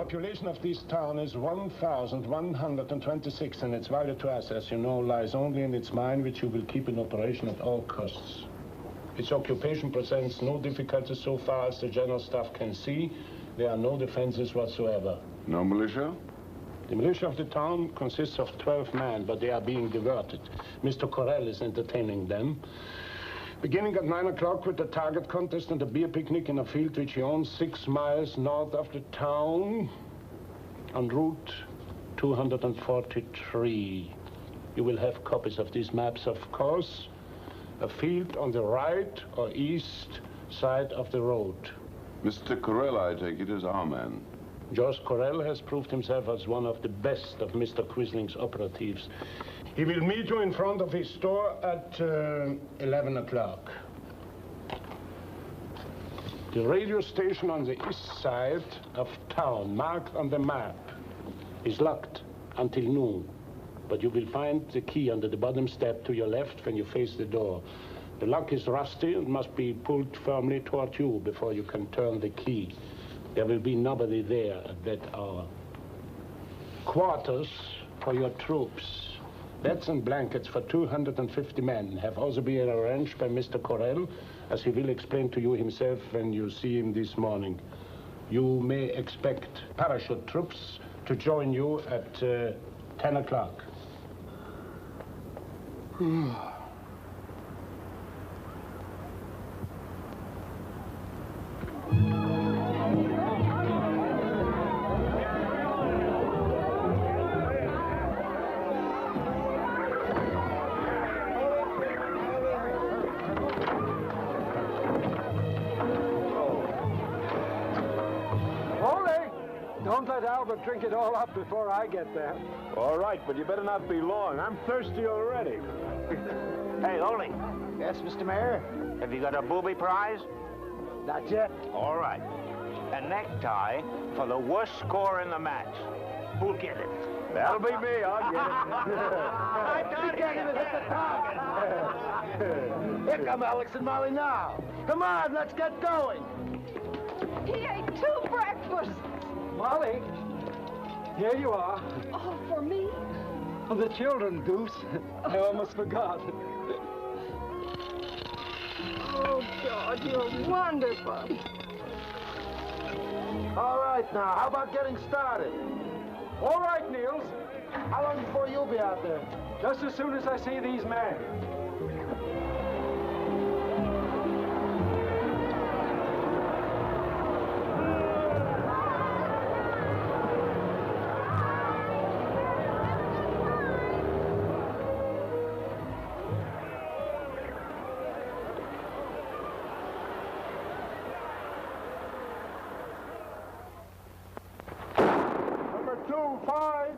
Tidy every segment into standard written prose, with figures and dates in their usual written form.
population of this town is 1,126, and its value to us, as you know, lies only in its mine, which you will keep in operation at all costs. Its occupation presents no difficulties so far as the general staff can see. There are no defenses whatsoever. No militia? The militia of the town consists of 12 men, but they are being diverted. Mr. Corell is entertaining them. Beginning at 9 o'clock with the target contest and a beer picnic in a field which he owns 6 miles north of the town on Route 243. You will have copies of these maps, of course. A field on the right or east side of the road. Mr. Corell, I take it, is our man. George Corell has proved himself as one of the best of Mr. Quisling's operatives. He will meet you in front of his store at 11 o'clock. The radio station on the east side of town, marked on the map, is locked until noon. But you will find the key under the bottom step to your left when you face the door. The lock is rusty and must be pulled firmly toward you before you can turn the key. There will be nobody there at that hour. Quarters for your troops. Beds and blankets for 250 men have also been arranged by Mr. Corell, as he will explain to you himself when you see him this morning. You may expect parachute troops to join you at 10 o'clock. Don't let Albert drink it all up before I get there. All right, but you better not be long. I'm thirsty already. Hey, Ole. Yes, Mr. Mayor? Have you got a booby prize? Not yet. All right. A necktie for the worst score in the match. Who'll get it? That'll be me. I'll get it. I thought Can't even hit the target. Here come Alex and Molly now. Come on, let's get going. He ate 2 breakfasts. Molly, here you are. Oh, for me? Oh, the children, Goose. I almost forgot. Oh, George, you're wonderful. All right, now, how about getting started? All right, Niels. How long before you'll be out there? Just as soon as I see these men.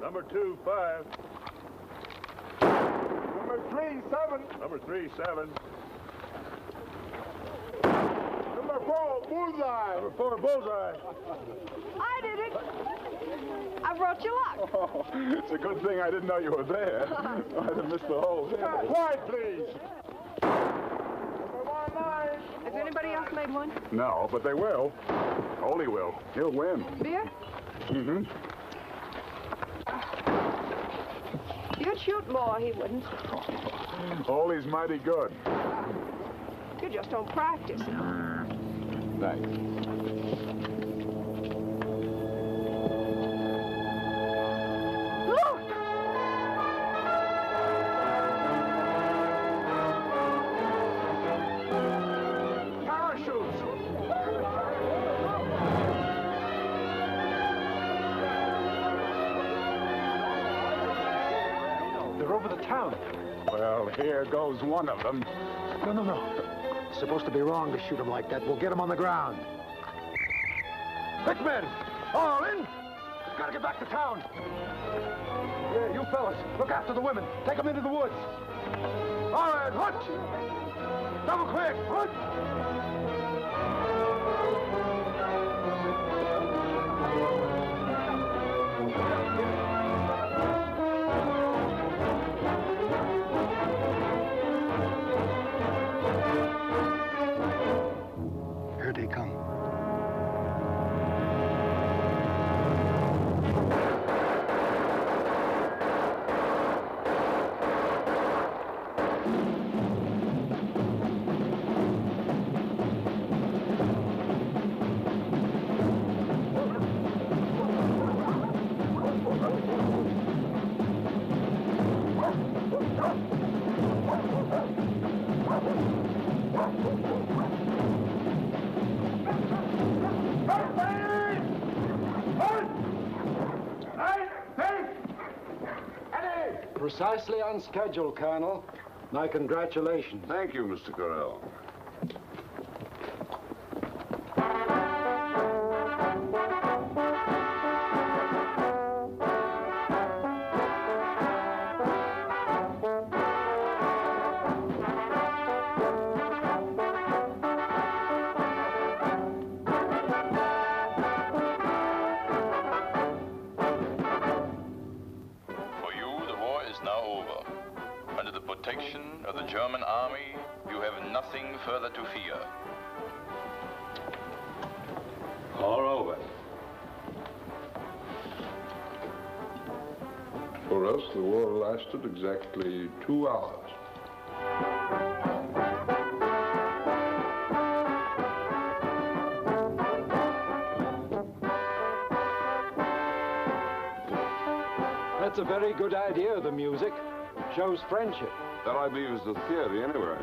Number 2-5. Number 3-7. Number 3-7. Number 4, Bullseye. Number 4, Bullseye. I did it. I brought you luck. Oh, it's a good thing I didn't know you were there. I'd have missed the whole thing. Quiet, please. Number 1-9. Has anybody else made one? No, but they will. Ole will. He'll win. Beer? Mm-hmm. You'd shoot more, he wouldn't. Ole's mighty good. You just don't practice. Thanks. Parachutes. They're over the town. Well, here goes one of them. No. It's supposed to be wrong to shoot them like that. We'll get them on the ground. Quick, men! All in! We've got to get back to town. Yeah, you fellas, look after the women. Take them into the woods. All right, hut! Double quick, hut! Here they come. Precisely on schedule, Colonel. My congratulations. Thank you, Mr. Corell. Of the German army, you have nothing further to fear. All over. For us, the war lasted exactly 2 hours. That's a very good idea, the music. Shows friendship. That, I believe, is the theory, anyway.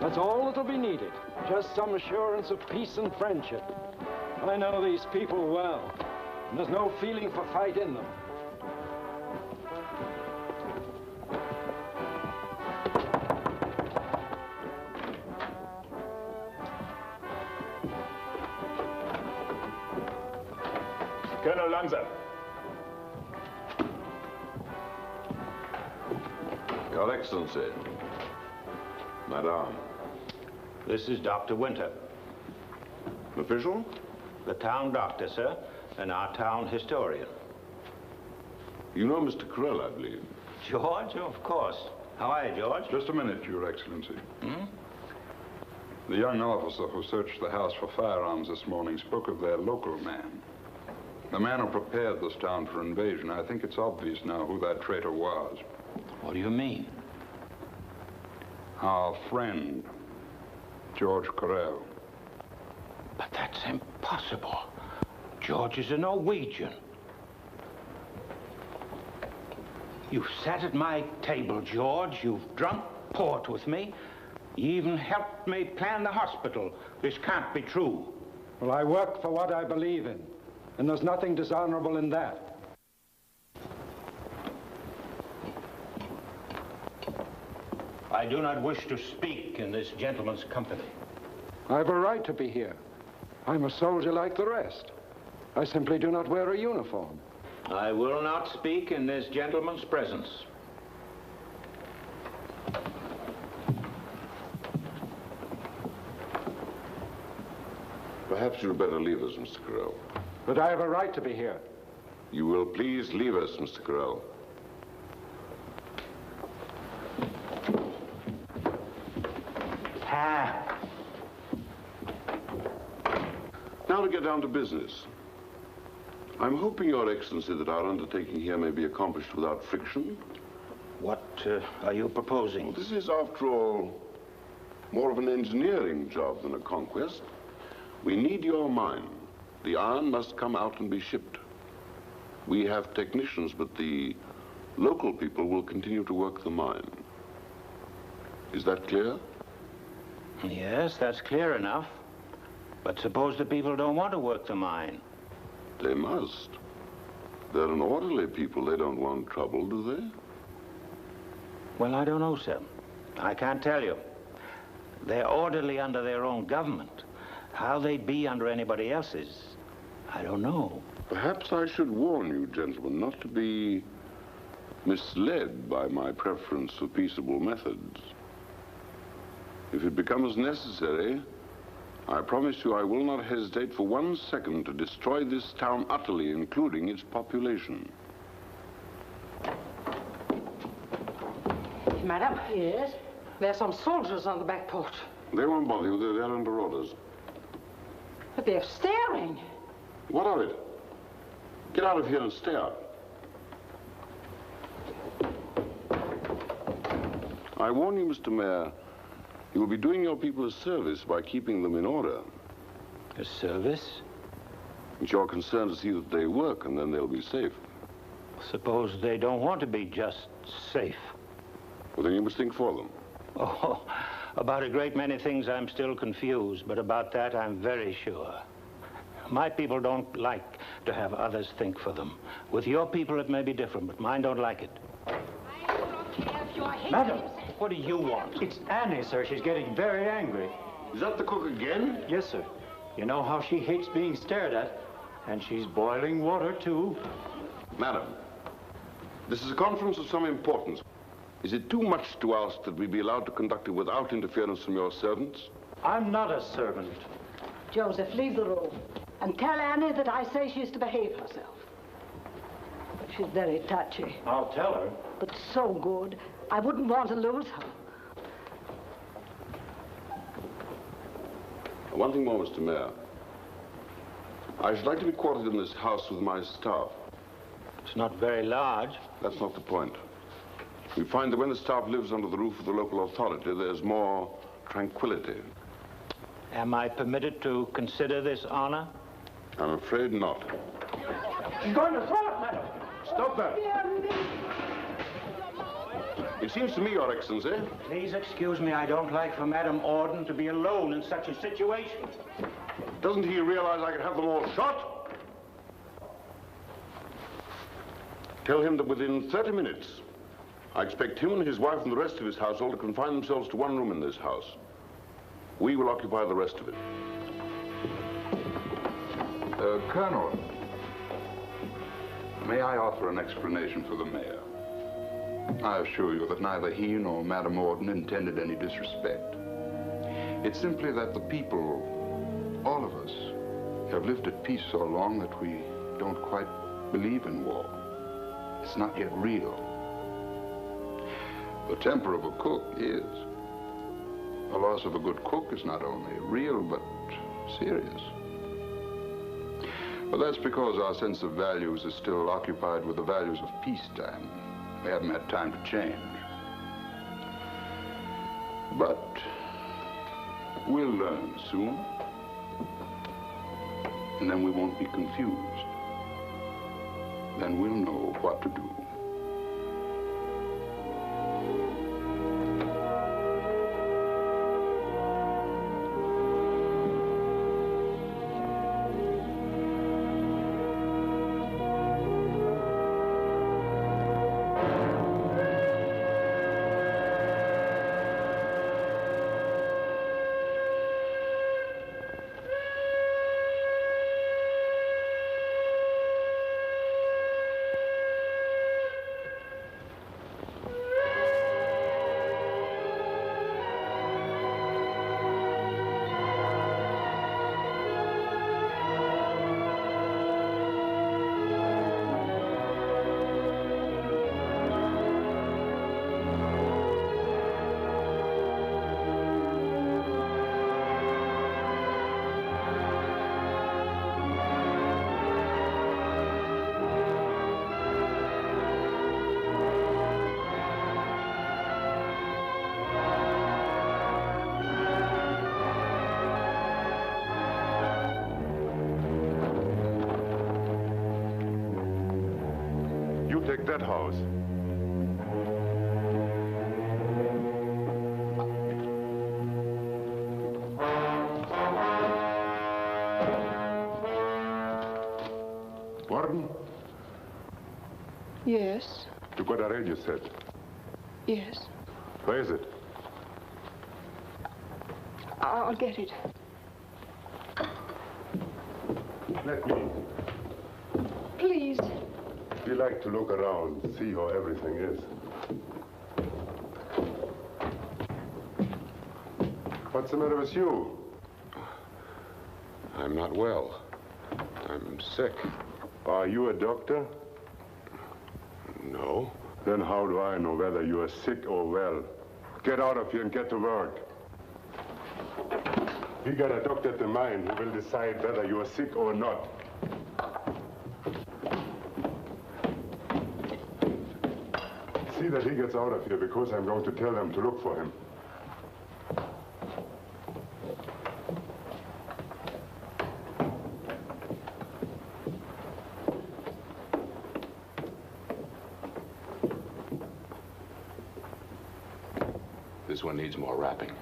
That's all that'll be needed. Just some assurance of peace and friendship. I know these people well, and there's no feeling for fight in them. Colonel Lanza. Your Excellency. Madame. This is Dr. Winter. An official? The town doctor, sir, and our town historian. You know Mr. Corell, I believe. George? Of course. How are you, George? Just a minute, Your Excellency. The young officer who searched the house for firearms this morning spoke of their local man. The man who prepared this town for invasion. I think it's obvious now who that traitor was. What do you mean? Our friend, George Corell. But that's impossible. George is a Norwegian. You've sat at my table, George. You've drunk port with me. You even helped me plan the hospital. This can't be true. Well, I work for what I believe in, and there's nothing dishonorable in that. I do not wish to speak in this gentleman's company. I have a right to be here. I'm a soldier like the rest. I simply do not wear a uniform. I will not speak in this gentleman's presence. Perhaps you'd better leave us, Mr. Corell. But I have a right to be here. You will please leave us, Mr. Corell. Now to get down to business. I'm hoping, Your Excellency, that our undertaking here may be accomplished without friction. What are you proposing? This is, after all, more of an engineering job than a conquest. We need your mine. The iron must come out and be shipped. We have technicians, but the local people will continue to work the mine. Is that clear? Yes, that's clear enough. But suppose the people don't want to work the mine? They must. They're an orderly people. They don't want trouble, do they? Well, I don't know, sir. I can't tell you. They're orderly under their own government. How they'd be under anybody else's, I don't know. Perhaps I should warn you, gentlemen, not to be misled by my preference for peaceable methods. If it becomes necessary, I promise you I will not hesitate for 1 second to destroy this town utterly, including its population. Madam? Yes? There's some soldiers on the back porch. They won't bother you. They're under orders. But they're staring. What of it? Get out of here and stare. I warn you, Mr. Mayor, you will be doing your people a service by keeping them in order. A service? It's your concern to see that they work, and then they'll be safe. Suppose they don't want to be just safe. Well, then you must think for them. Oh, about a great many things I'm still confused, but about that I'm very sure. My people don't like to have others think for them. With your people it may be different, but mine don't like it. Madam, what do you want? It's Annie, sir. She's getting very angry. Is that the cook again? Yes, sir. You know how she hates being stared at. And she's boiling water, too. Madam, this is a conference of some importance. Is it too much to ask that we be allowed to conduct it without interference from your servants? I'm not a servant. Joseph, leave the room. And tell Annie that I say she's to behave herself. She's very touchy. I'll tell her. But so good. I wouldn't want to lose her. One thing more, Mr. Mayor. I should like to be quartered in this house with my staff. It's not very large. That's not the point. We find that when the staff lives under the roof of the local authority, there's more tranquility. Am I permitted to consider this honor? I'm afraid not. She's going to throw it, madam. Stop that. It seems to me, Your Excellency. Please excuse me. I don't like for Madam Orden to be alone in such a situation. Doesn't he realize I could have them all shot? Tell him that within 30 minutes, I expect him and his wife and the rest of his household to confine themselves to one room in this house. We will occupy the rest of it. Colonel, may I offer an explanation for the mayor? I assure you that neither he nor Madam Orden intended any disrespect. It's simply that the people, all of us, have lived at peace so long that we don't quite believe in war. It's not yet real. The temper of a cook is. The loss of a good cook is not only real, but serious. But that's because our sense of values is still occupied with the values of peacetime. We haven't had time to change. But we'll learn soon. And then we won't be confused. Then we'll know what to do. Take that house. Warden? Yes. You got a radio set? Yes. Where is it? I'll get it. Let me. Please. We like to look around, see how everything is. What's the matter with you? I'm not well. I'm sick. Are you a doctor? No. Then how do I know whether you are sick or well? Get out of here and get to work. We got a doctor at the mine who will decide whether you are sick or not. See that he gets out of here, because I'm going to tell them to look for him. This one needs more wrapping.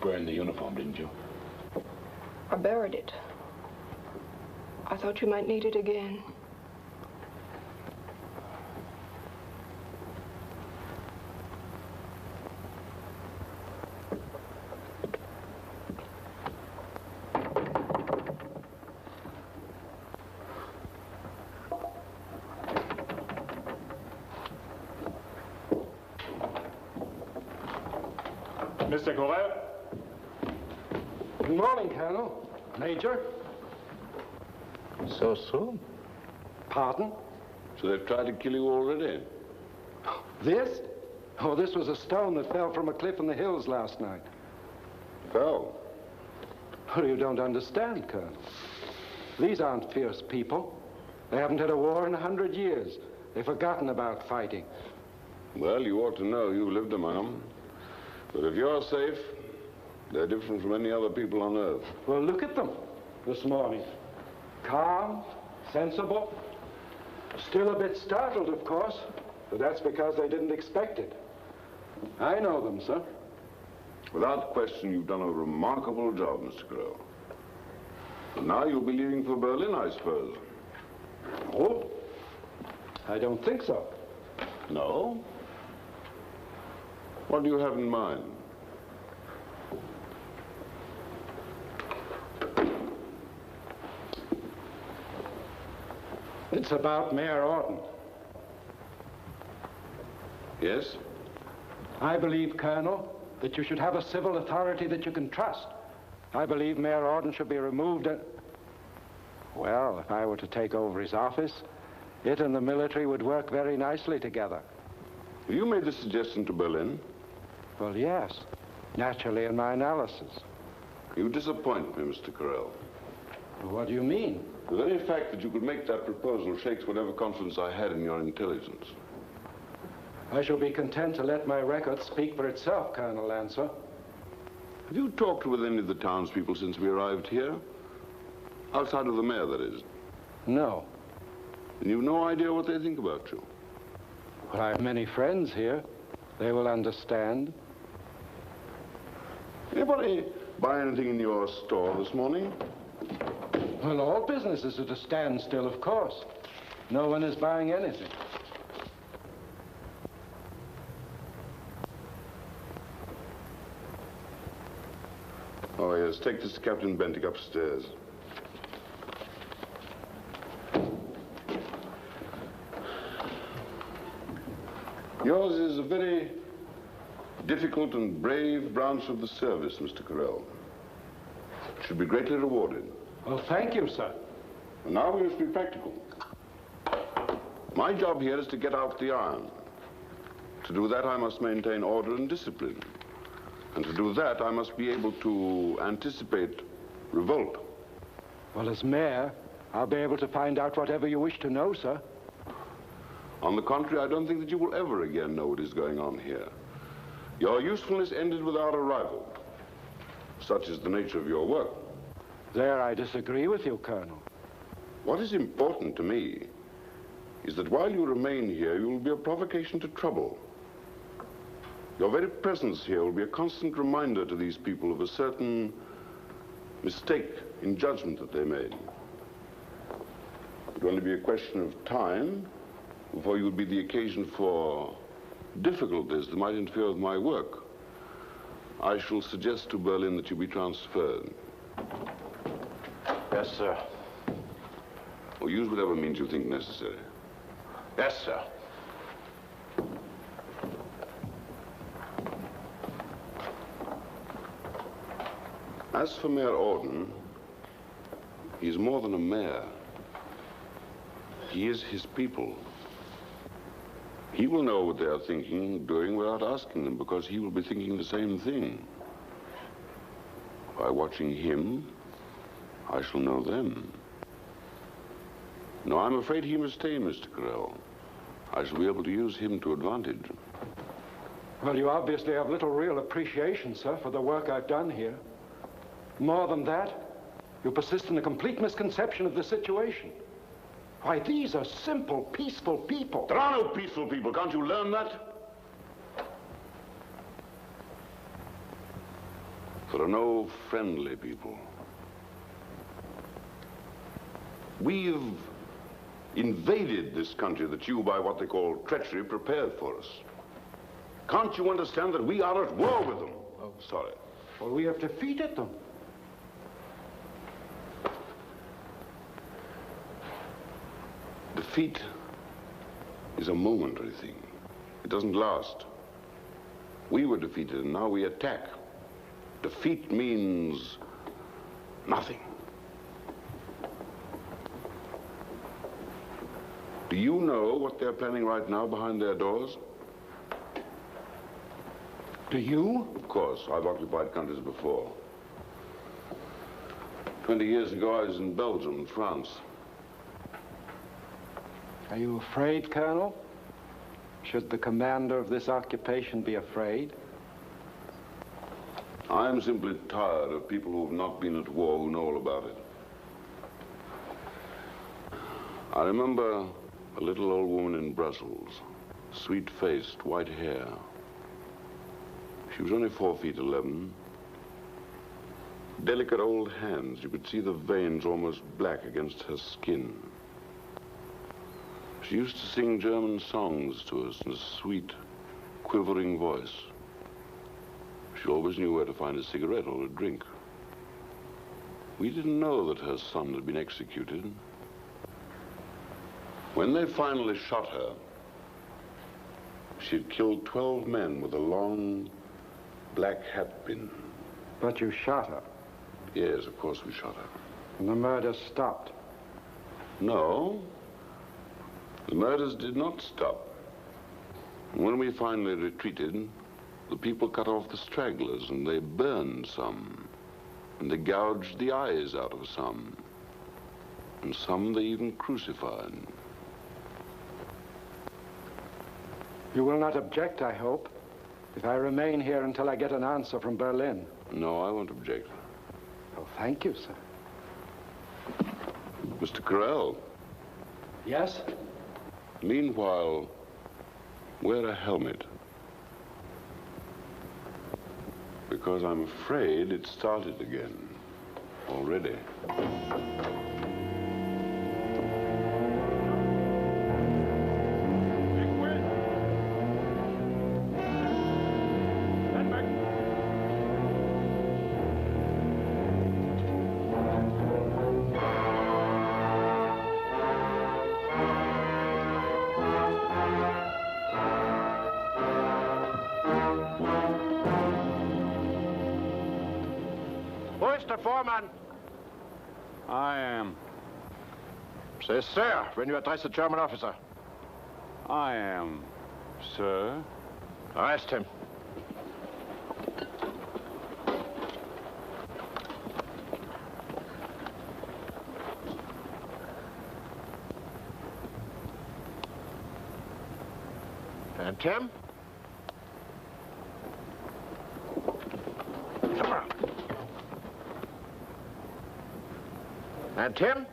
burned the uniform, didn't you? I buried it. I thought you might need it again. Mr. Corral? Good morning, Colonel. Major. So soon? Pardon? So they've tried to kill you already? This? Oh, this was a stone that fell from a cliff in the hills last night. Fell? Oh, you don't understand, Colonel. These aren't fierce people. They haven't had a war in 100 years. They've forgotten about fighting. Well, you ought to know. You've lived among them. But if you're safe, they're different from any other people on Earth. Well, look at them this morning. Calm, sensible. Still a bit startled, of course, but that's because they didn't expect it. I know them, sir. Without question, you've done a remarkable job, Mr. Crow. But now you'll be leaving for Berlin, I suppose. Oh, I don't think so. No? What do you have in mind? It's about Mayor Orton. Yes? I believe, Colonel, that you should have a civil authority that you can trust. I believe Mayor Orton should be removed and... Well, if I were to take over his office, it and the military would work very nicely together. Have you made this suggestion to Berlin? Well, yes. Naturally, in my analysis. You disappoint me, Mr. Corral. What do you mean? The very fact that you could make that proposal shakes whatever confidence I had in your intelligence. I shall be content to let my record speak for itself, Colonel Lancer. Have you talked with any of the townspeople since we arrived here? Outside of the mayor, that is. No. And you've no idea what they think about you? Well, I have many friends here. They will understand. Anybody buy anything in your store this morning? Well, all business is at a standstill, of course. No one is buying anything. Oh, yes. Take this to Captain Bentic upstairs. Yours is a very difficult and brave branch of the service, Mr. Corral. It should be greatly rewarded. Well, thank you, sir. And now we must be practical. My job here is to get out the iron. To do that, I must maintain order and discipline. And to do that, I must be able to anticipate revolt. Well, as mayor, I'll be able to find out whatever you wish to know, sir. On the contrary, I don't think that you will ever again know what is going on here. Your usefulness ended with our arrival. Such is the nature of your work. There I disagree with you, Colonel. What is important to me is that while you remain here, you will be a provocation to trouble. Your very presence here will be a constant reminder to these people of a certain mistake in judgment that they made. It will only be a question of time before you would be the occasion for difficulties that might interfere with my work. I shall suggest to Berlin that you be transferred. Yes, sir. Or use whatever means you think necessary. Yes, sir. As for Mayor Orton, he's more than a mayor. He is his people. He will know what they are thinking, doing without asking them, because he will be thinking the same thing. By watching him, I shall know them. No, I'm afraid he must stay, Mr. Corral. I shall be able to use him to advantage. Well, you obviously have little real appreciation, sir, for the work I've done here. More than that, you persist in a complete misconception of the situation. Why, these are simple, peaceful people. There are no peaceful people. Can't you learn that? for no friendly people. We've invaded this country that you, by what they call treachery, prepared for us. Can't you understand that we are at war with them? Oh, sorry. Well, we have defeated them. Defeat is a momentary thing. It doesn't last. We were defeated, and now we attack. Defeat means nothing. Do you know what they're planning right now behind their doors? Do you? Of course. I've occupied countries before. 20 years ago, I was in Belgium and France. Are you afraid, Colonel? Should the commander of this occupation be afraid? I'm simply tired of people who have not been at war who know all about it. I remember a little old woman in Brussels, sweet-faced, white hair. She was only 4'11". Delicate old hands. You could see the veins almost black against her skin. She used to sing German songs to us in a sweet, quivering voice. She always knew where to find a cigarette or a drink. We didn't know that her son had been executed. When they finally shot her, she had killed 12 men with a long, black hat pin. But you shot her. Yes, of course we shot her. And the murder stopped. No. The murders did not stop. And when we finally retreated, the people cut off the stragglers, and they burned some. And they gouged the eyes out of some. And some they even crucified. You will not object, I hope, if I remain here until I get an answer from Berlin. No, I won't object. Oh, thank you, sir. Mr. Carell. Yes? Meanwhile, wear a helmet. Because I'm afraid it started again already. Mr. Foreman. I am. Say, sir, when you address a German officer. I am, sir. Arrest him. And Tim? And Tim?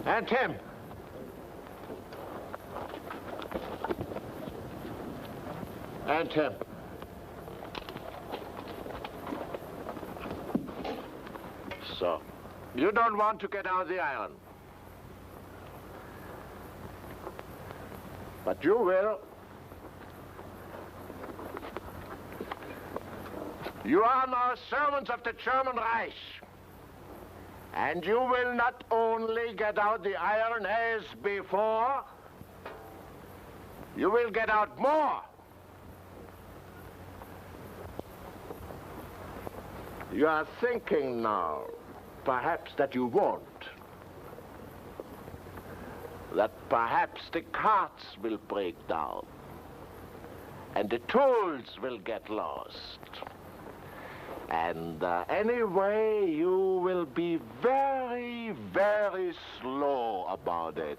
And Tim? And Tim? So, you don't want to get out of the island. But you will. You are now servants of the German Reich. And you will not only get out the iron as before, you will get out more. You are thinking now, perhaps, that you won't. That perhaps the carts will break down. And the tools will get lost. And anyway, you will be very, very slow about it.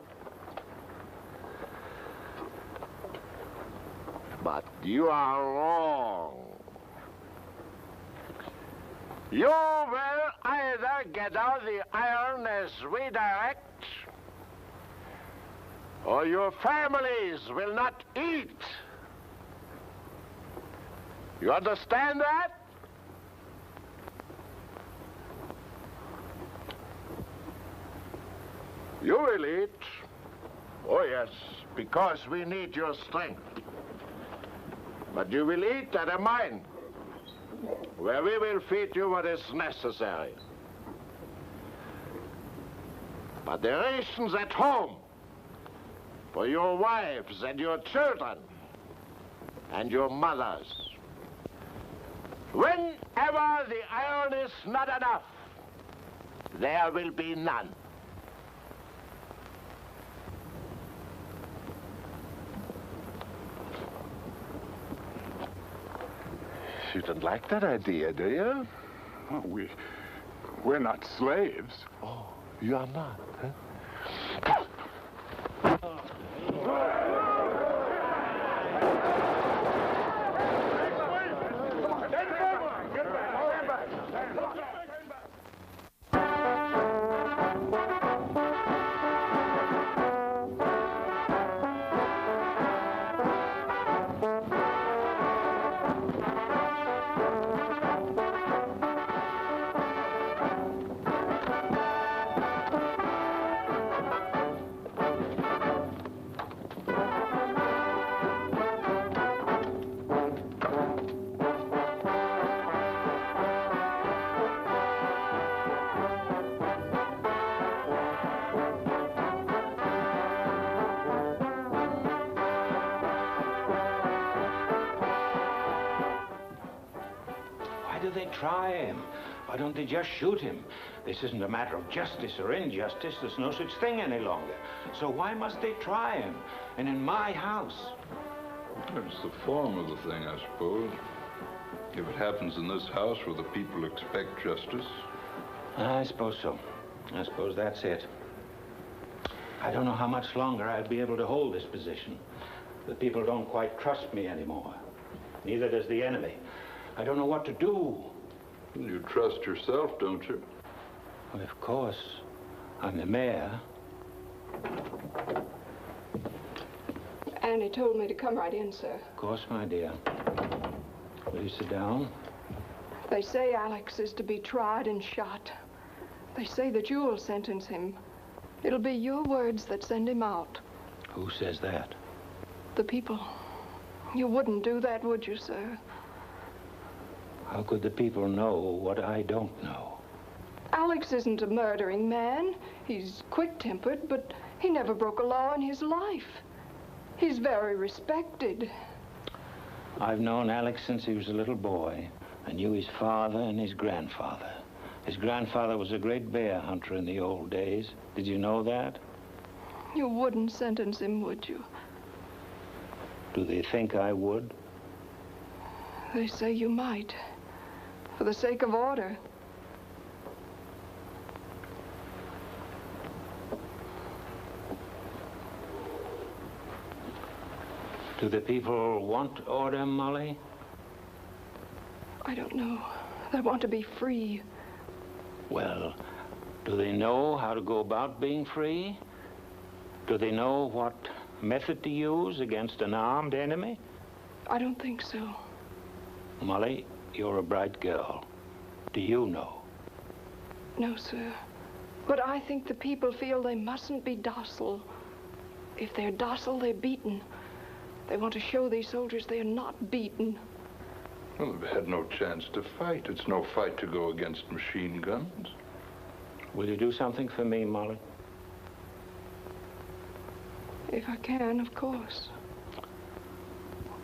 But you are wrong. You will either get out the iron as we direct, or your families will not eat. You understand that? You will eat. Oh, yes, because we need your strength. But you will eat at a mine, where we will feed you what is necessary. But the rations at home, for your wives and your children, and your mothers. Whenever the iron is not enough, there will be none. You don't like that idea, do you? Oh, we're not slaves. Oh, you are not, huh? They try him? Why don't they just shoot him? This isn't a matter of justice or injustice. There's no such thing any longer. So why must they try him? And in my house? It's the form of the thing, I suppose. If it happens in this house where the people expect justice. I suppose so. I suppose that's it. I don't know how much longer I'll be able to hold this position. The people don't quite trust me anymore. Neither does the enemy. I don't know what to do. You trust yourself, don't you? Well, of course. I'm the mayor. Annie told me to come right in, sir. Of course, my dear. Will you sit down? They say Alex is to be tried and shot. They say that you'll sentence him. It'll be your words that send him out. Who says that? The people. You wouldn't do that, would you, sir? How could the people know what I don't know? Alex isn't a murdering man. He's quick-tempered, but he never broke a law in his life. He's very respected. I've known Alex since he was a little boy. I knew his father and his grandfather. His grandfather was a great bear hunter in the old days. Did you know that? You wouldn't sentence him, would you? Do they think I would? They say you might. For the sake of order. Do the people want order, Molly? I don't know. They want to be free. Well, do they know how to go about being free? Do they know what method to use against an armed enemy? I don't think so. Molly, you're a bright girl. Do you know? No, sir. But I think the people feel they mustn't be docile. If they're docile, they're beaten. They want to show these soldiers they're not beaten. Well, they've had no chance to fight. It's no fight to go against machine guns. Will you do something for me, Molly? If I can, of course.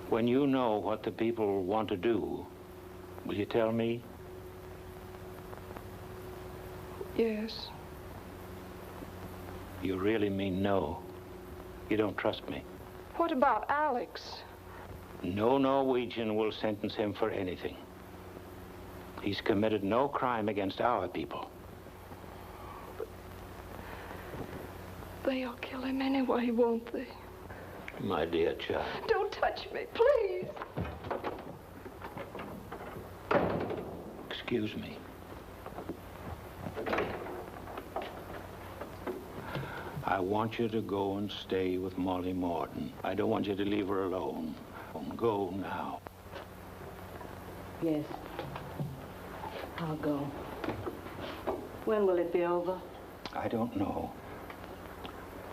When you know what the people want to do, will you tell me? Yes. You really mean no? You don't trust me? What about Alex? No Norwegian will sentence him for anything. He's committed no crime against our people. But they'll kill him anyway, won't they? My dear child. Don't touch me, please. Excuse me. I want you to go and stay with Molly Morton. I don't want you to leave her alone. Go now. Yes. I'll go. When will it be over? I don't know.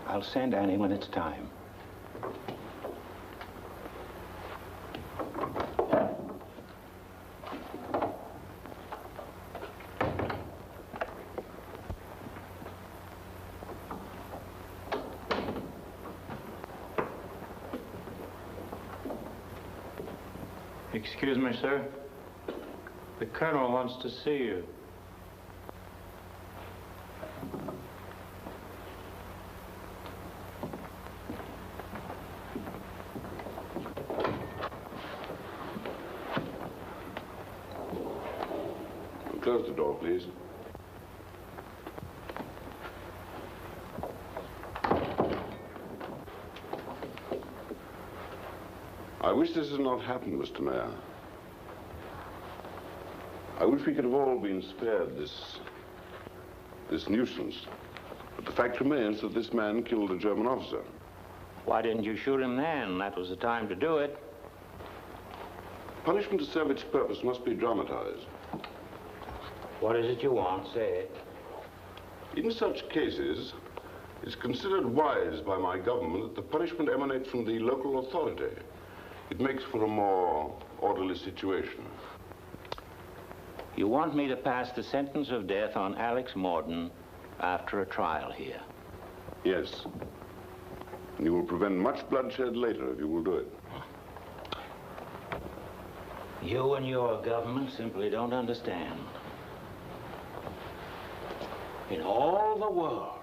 I'll send Annie when it's time. Excuse me, sir. The Colonel wants to see you. Close the door, please. I wish this had not happened, Mr. Mayor. I wish we could have all been spared this nuisance. But the fact remains that this man killed a German officer. Why didn't you shoot him then? That was the time to do it. Punishment to serve its purpose must be dramatized. What is it you want? Say it. In such cases, it's considered wise by my government that the punishment emanates from the local authority. It makes for a more orderly situation. You want me to pass the sentence of death on Alex Morton after a trial here? Yes. And you will prevent much bloodshed later if you will do it. You and your government simply don't understand. In all the world,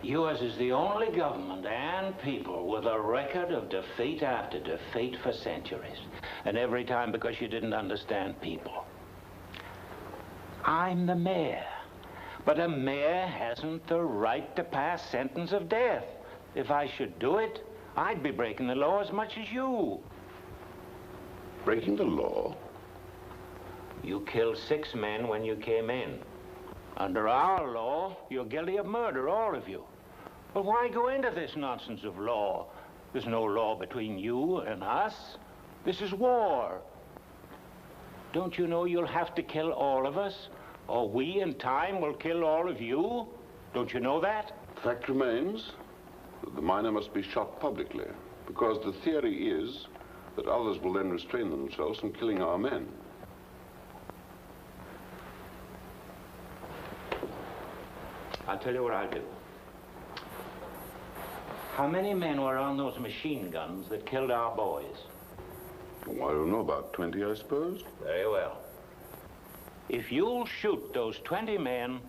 yours is the only government and people with a record of defeat after defeat for centuries. And every time because you didn't understand people. I'm the mayor. But a mayor hasn't the right to pass sentence of death. If I should do it, I'd be breaking the law as much as you. Breaking the law? You killed 6 men when you came in. Under our law, you're guilty of murder, all of you. But why go into this nonsense of law? There's no law between you and us. This is war. Don't you know you'll have to kill all of us? Or we, in time, will kill all of you? Don't you know that? Fact remains that the miner must be shot publicly, because the theory is that others will then restrain themselves from killing our men. I'll tell you what I'll do. How many men were on those machine guns that killed our boys? Oh, I don't know, about 20, I suppose. Very well. If you'll shoot those 20 men,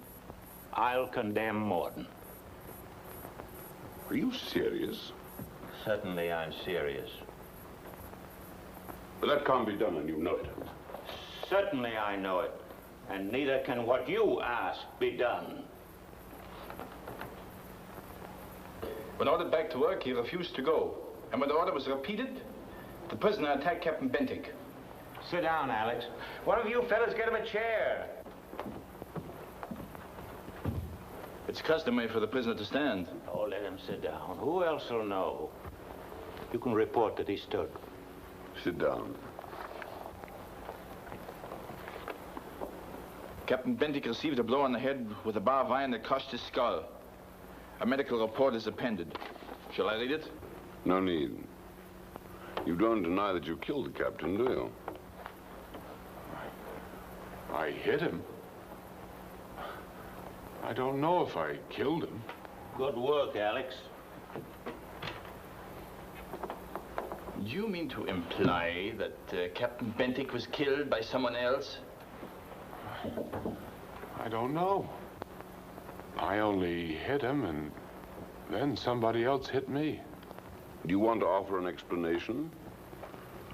I'll condemn Morton. Are you serious? Certainly I'm serious. But that can't be done, and you know it. Certainly I know it. And neither can what you ask be done. When ordered back to work, he refused to go. And when the order was repeated, the prisoner attacked Captain Bentinck. Sit down, Alex. One of you fellas get him a chair. It's customary for the prisoner to stand. Oh, let him sit down. Who else will know? You can report that he stood. Sit down. Captain Bentinck received a blow on the head with a bar of iron that crushed his skull. A medical report is appended. Shall I read it? No need. You don't deny that you killed the captain, do you? I hit him. I don't know if I killed him. Good work, Alex. You mean to imply that Captain Bentinck was killed by someone else? I don't know. I only hit him, and then somebody else hit me. Do you want to offer an explanation?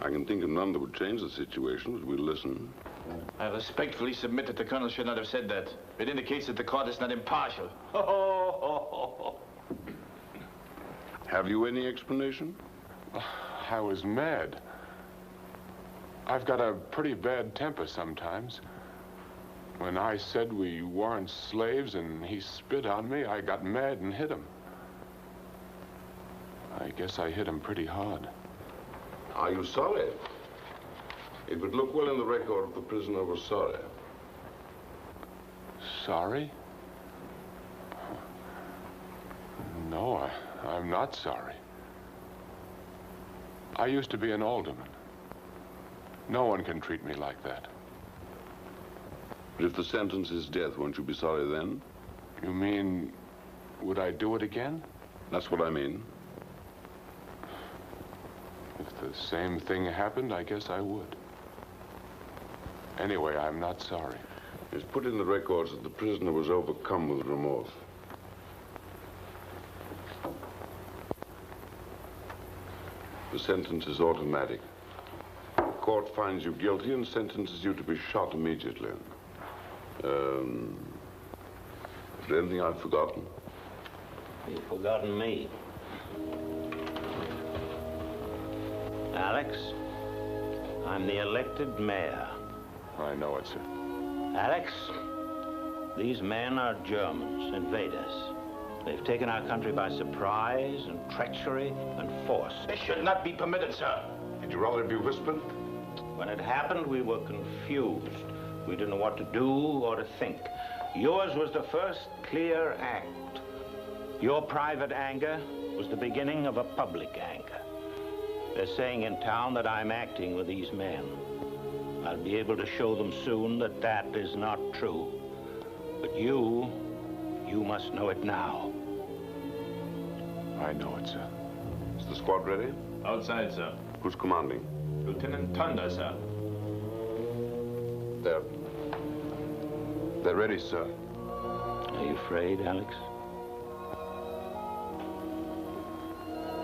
I can think of none that would change the situation, but we'll listen. I respectfully submit that the colonel should not have said that. It indicates that the court is not impartial. Have you any explanation? I was mad. I've got a pretty bad temper sometimes. When I said we weren't slaves and he spit on me, I got mad and hit him. I guess I hit him pretty hard. Are you sorry? It would look well in the record if the prisoner was sorry. Sorry? No, I'm not sorry. I used to be an alderman. No one can treat me like that. But if the sentence is death, won't you be sorry then? You mean, would I do it again? That's what I mean. If the same thing happened, I guess I would. Anyway, I'm not sorry. It's put in the records that the prisoner was overcome with remorse. The sentence is automatic. The court finds you guilty and sentences you to be shot immediately. Is there anything I've forgotten? You've forgotten me. Alex, I'm the elected mayor. I know it, sir. Alex, these men are Germans, invaders. They've taken our country by surprise and treachery and force. This should not be permitted, sir. Did you rather be whispered? When it happened, we were confused. We didn't know what to do or to think. Yours was the first clear act. Your private anger was the beginning of a public anger. They're saying in town that I'm acting with these men. I'll be able to show them soon that that is not true. But you must know it now. I know it, sir. Is the squad ready? Outside, sir. Who's commanding? Lieutenant Thunder, sir. They're ready, sir. Are you afraid, Alex?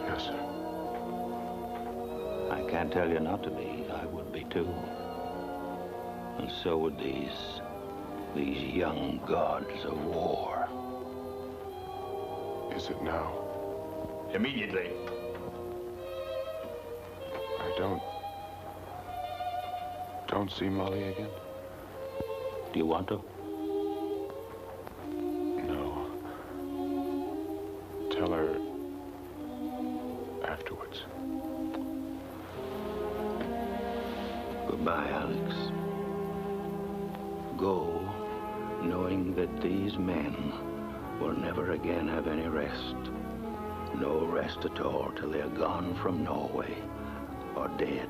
Yes, sir. I can't tell you not to be. I would be too. And so would these young gods of war. Is it now? Immediately. I don't see Molly again? Do you want to? No. Tell her afterwards. Goodbye, Alex. Go, knowing that these men will never again have any rest. No rest at all till they're gone from Norway or dead.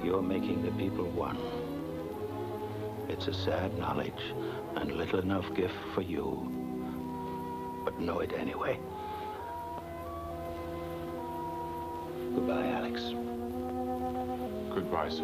You're making the people one. It's a sad knowledge and little enough gift for you. But know it anyway. Goodbye, Alex. Goodbye, sir.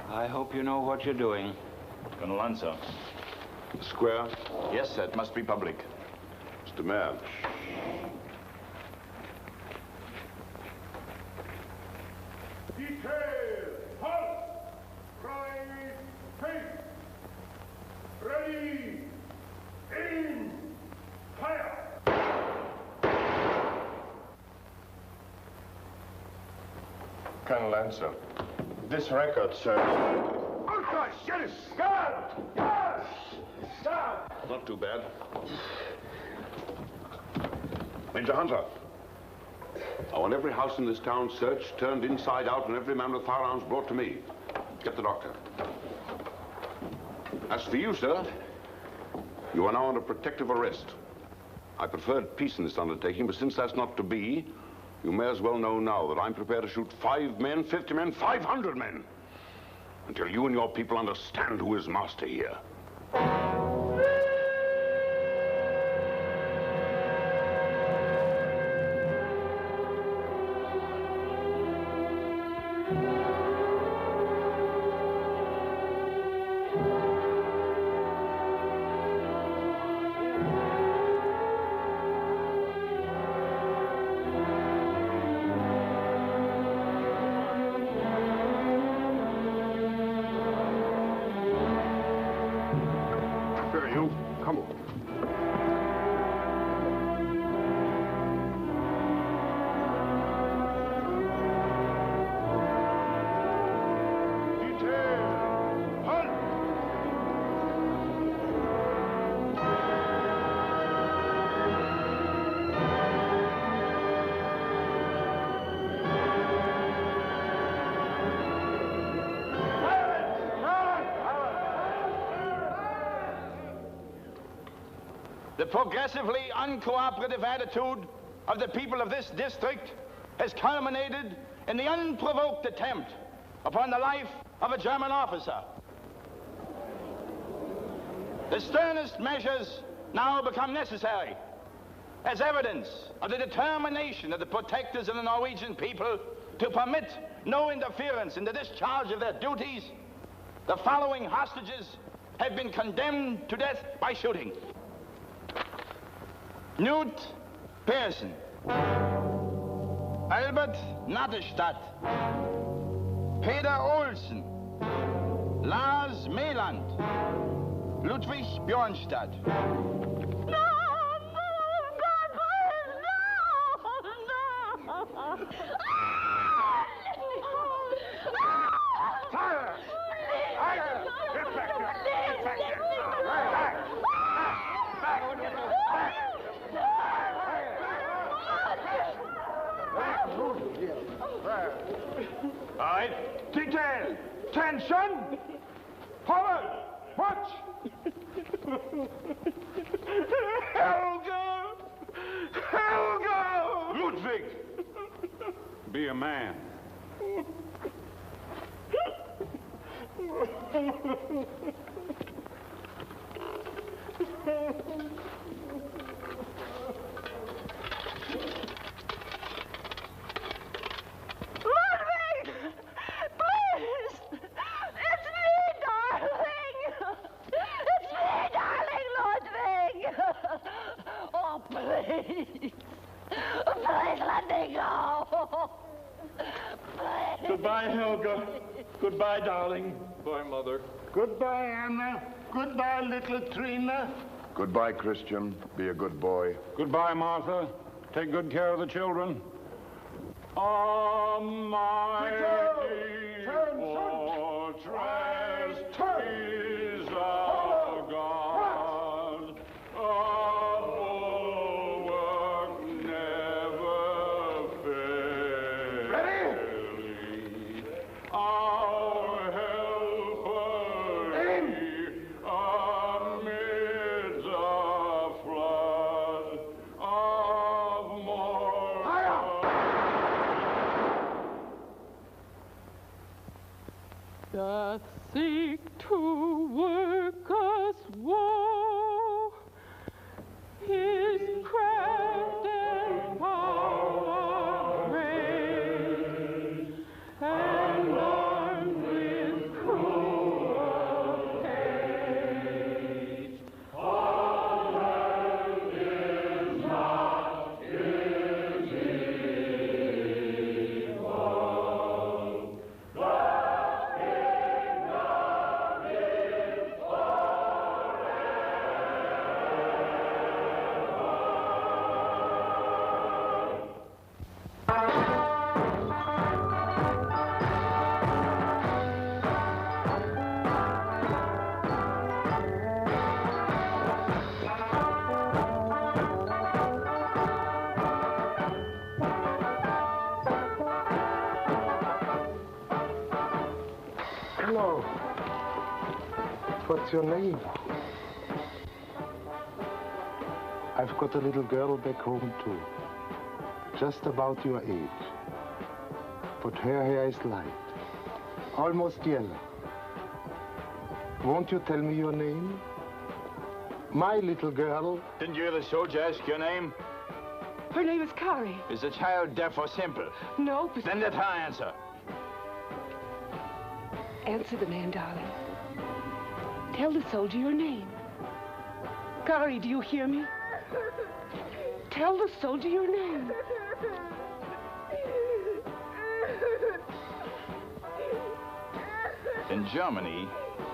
I hope you know what you're doing. Colonel Lanza. The square? Yes, sir. It must be public. Mr. Mayor. Detail! Halt! Cry! Face! Ready! Aim! Fire! Colonel Lancer, this record, sir. Ultra! Yes! Guard! Guard! Guard! Not too bad. Major Hunter. I want every house in this town searched, turned inside out, and every man with firearms brought to me. Get the doctor. As for you, sir, you are now under protective arrest. I preferred peace in this undertaking, but since that's not to be, you may as well know now that I'm prepared to shoot 5 men, 50 men, 500 men, until you and your people understand who is master here. Come on. The progressively uncooperative attitude of the people of this district has culminated in the unprovoked attempt upon the life of a German officer. The sternest measures now become necessary as evidence of the determination of the protectors of the Norwegian people to permit no interference in the discharge of their duties. The following hostages have been condemned to death by shooting. Knut Persson, Albert Nattestadt, Peter Olsen, Lars Meland, Ludwig Bjornstad. All right, detail, tension, forward, march. Helga! Helga! Ludwig, be a man. Please. Please let me go. Please. Goodbye, Helga. Goodbye, darling. Bye, Mother. Goodbye, Anna. Goodbye, little Trina. Goodbye, Christian. Be a good boy. Goodbye, Martha. Take good care of the children. Almighty fortress is our God. Our bulwark never failing. Ready? Our helper amid a flood of mortal. Doth seek to work us woe, his craft and power great, and armed with cruel hate. All earth is not his equal. Hello. What's your name? I've got a little girl back home, too. Just about your age. But her hair is light. Almost yellow. Won't you tell me your name? My little girl. Didn't you hear the soldier ask your name? Her name is Kari. Is the child deaf or simple? No, but... Then let her answer. Answer the man, darling. Tell the soldier your name. Kari, do you hear me? Tell the soldier your name. In Germany,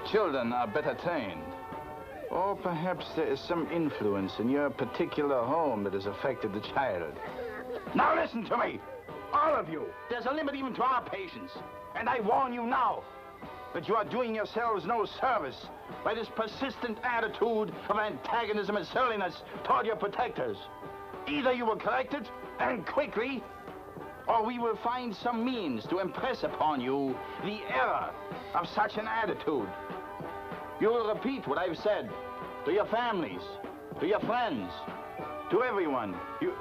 children are better trained. Or perhaps there is some influence in your particular home that has affected the child. Now listen to me, all of you. There's a limit even to our patience. And I warn you now that you are doing yourselves no service by this persistent attitude of antagonism and surliness toward your protectors. Either you will correct it, and quickly, or we will find some means to impress upon you the error of such an attitude. You will repeat what I've said to your families, to your friends, to everyone. You...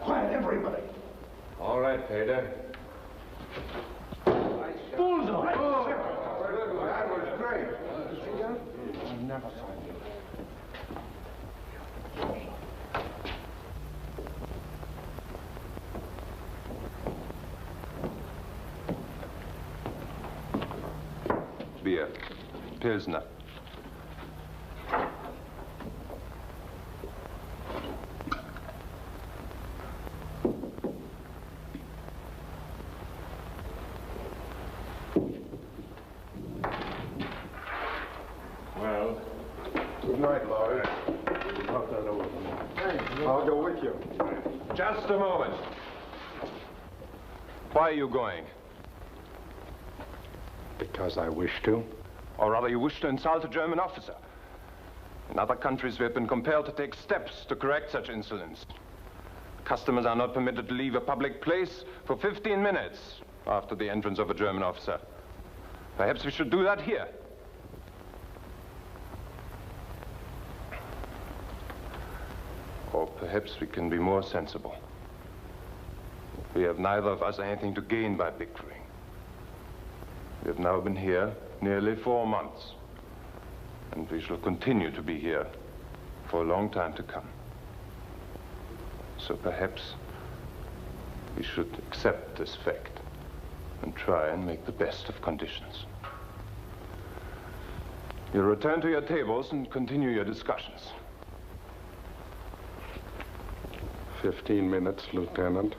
Quiet, everybody. All right, Peter. Bullseye! Oh, that was great. I never saw Beer. Pilsner. Good night, Lloyd. I'll go with you. Just a moment. Why are you going? Because I wish to. Or rather, you wish to insult a German officer. In other countries, we have been compelled to take steps to correct such insolence. Customers are not permitted to leave a public place for 15 minutes after the entrance of a German officer. Perhaps we should do that here. Or perhaps we can be more sensible. We have neither of us anything to gain by bickering. We have now been here nearly 4 months, and we shall continue to be here for a long time to come. So perhaps we should accept this fact and try and make the best of conditions. You'll return to your tables and continue your discussions. 15 minutes, Lieutenant.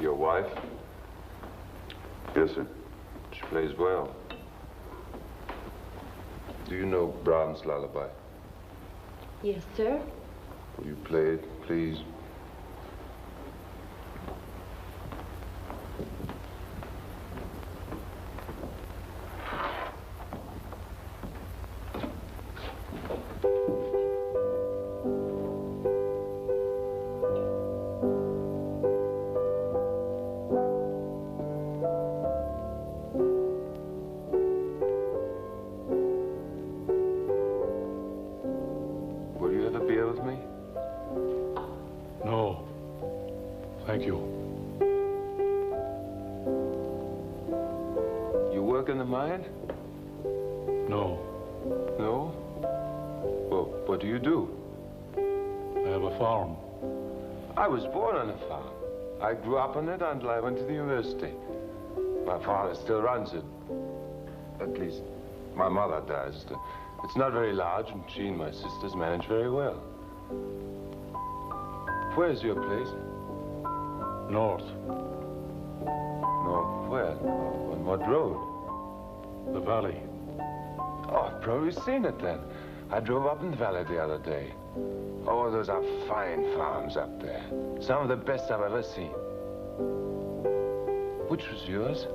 Your wife? Yes, sir. She plays well. Do you know Brahms' lullaby? Yes, sir. Will you play it, please? Will you have a beer with me? No. Thank you. You work in the mine? No. No? Well, what do you do? I have a farm. I was born on a farm. I grew up on it until I went to the university. My father still runs it. At least, my mother does. It's not very large, and she and my sisters manage very well. Where's your place? North. North where? On what road? The valley. Oh, I've probably seen it then. I drove up in the valley the other day. Oh, those are fine farms up there. Some of the best I've ever seen. Which was yours?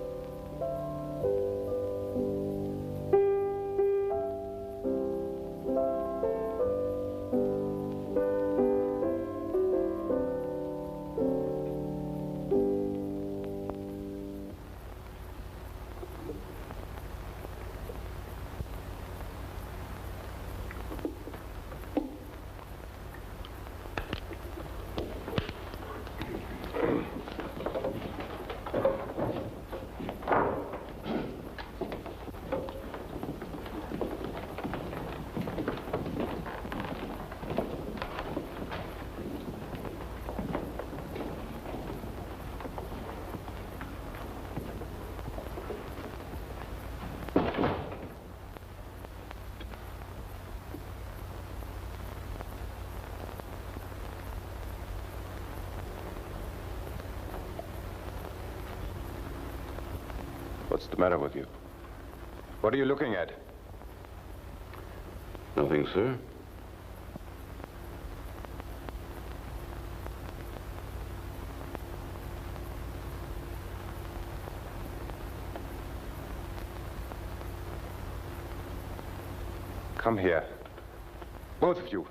What's the matter with you? What are you looking at? Nothing, sir. Come here. Both of you.